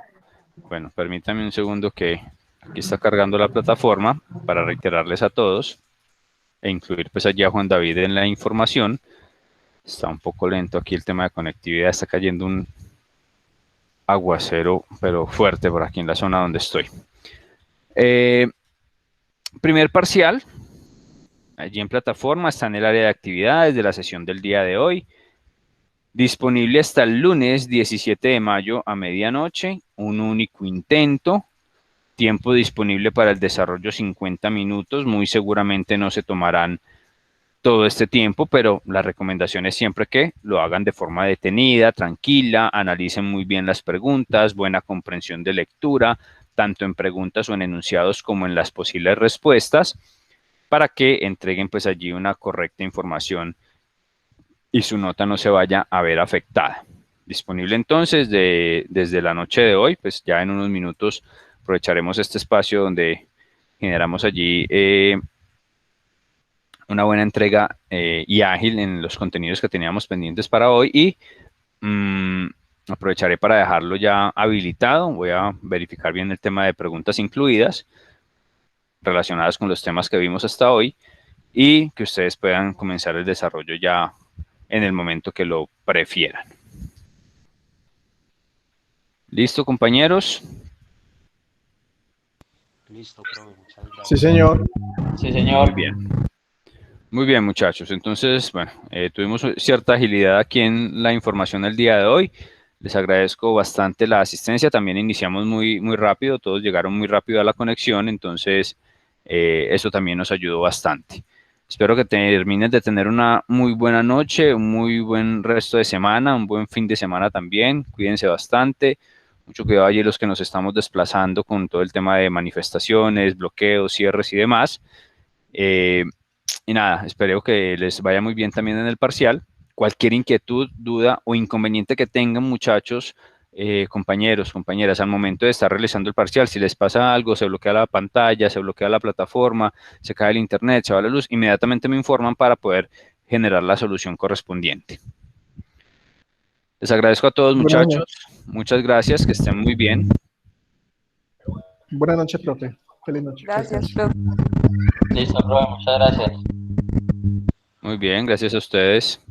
Bueno, permítame un segundo que aquí está cargando la plataforma para reiterarles a todos e incluir pues allí a Juan David en la información. Está un poco lento aquí el tema de conectividad, está cayendo un aguacero, pero fuerte por aquí en la zona donde estoy. Primer parcial, allí en plataforma, está en el área de actividades de la sesión del día de hoy. Disponible hasta el lunes 17 de mayo a medianoche, un único intento. Tiempo disponible para el desarrollo 50 minutos, muy seguramente no se tomarán todo este tiempo, pero la recomendación es siempre que lo hagan de forma detenida, tranquila, analicen muy bien las preguntas, buena comprensión de lectura, tanto en preguntas o en enunciados como en las posibles respuestas, para que entreguen pues allí una correcta información y su nota no se vaya a ver afectada. disponible entonces desde la noche de hoy, pues ya en unos minutos aprovecharemos este espacio donde generamos allí una buena entrega y ágil en los contenidos que teníamos pendientes para hoy y aprovecharé para dejarlo ya habilitado. Voy a verificar bien el tema de preguntas incluidas relacionadas con los temas que vimos hasta hoy y que ustedes puedan comenzar el desarrollo ya en el momento que lo prefieran. ¿Listo, compañeros? Listo, profe, muchas gracias. Sí, señor. Sí, señor. Muy bien. Muy bien, muchachos. Entonces, bueno, tuvimos cierta agilidad aquí en la información del día de hoy. Les agradezco bastante la asistencia. También iniciamos muy rápido. Todos llegaron muy rápido a la conexión. Entonces, eso también nos ayudó bastante. Espero que termines de tener una muy buena noche, un muy buen resto de semana, un buen fin de semana también. Cuídense bastante. Mucho cuidado allí los que nos estamos desplazando con todo el tema de manifestaciones, bloqueos, cierres y demás. Y nada, espero que les vaya muy bien también en el parcial. Cualquier inquietud, duda o inconveniente que tengan, muchachos, compañeros, compañeras, al momento de estar realizando el parcial, si les pasa algo, se bloquea la pantalla, se bloquea la plataforma, se cae el internet, se va la luz, inmediatamente me informan para poder generar la solución correspondiente. Les agradezco a todos, muchachos. Muchas gracias, que estén muy bien. Buenas noches, profe. Feliz noche. Gracias, profe. Listo, profe, muchas gracias. Muy bien, gracias a ustedes.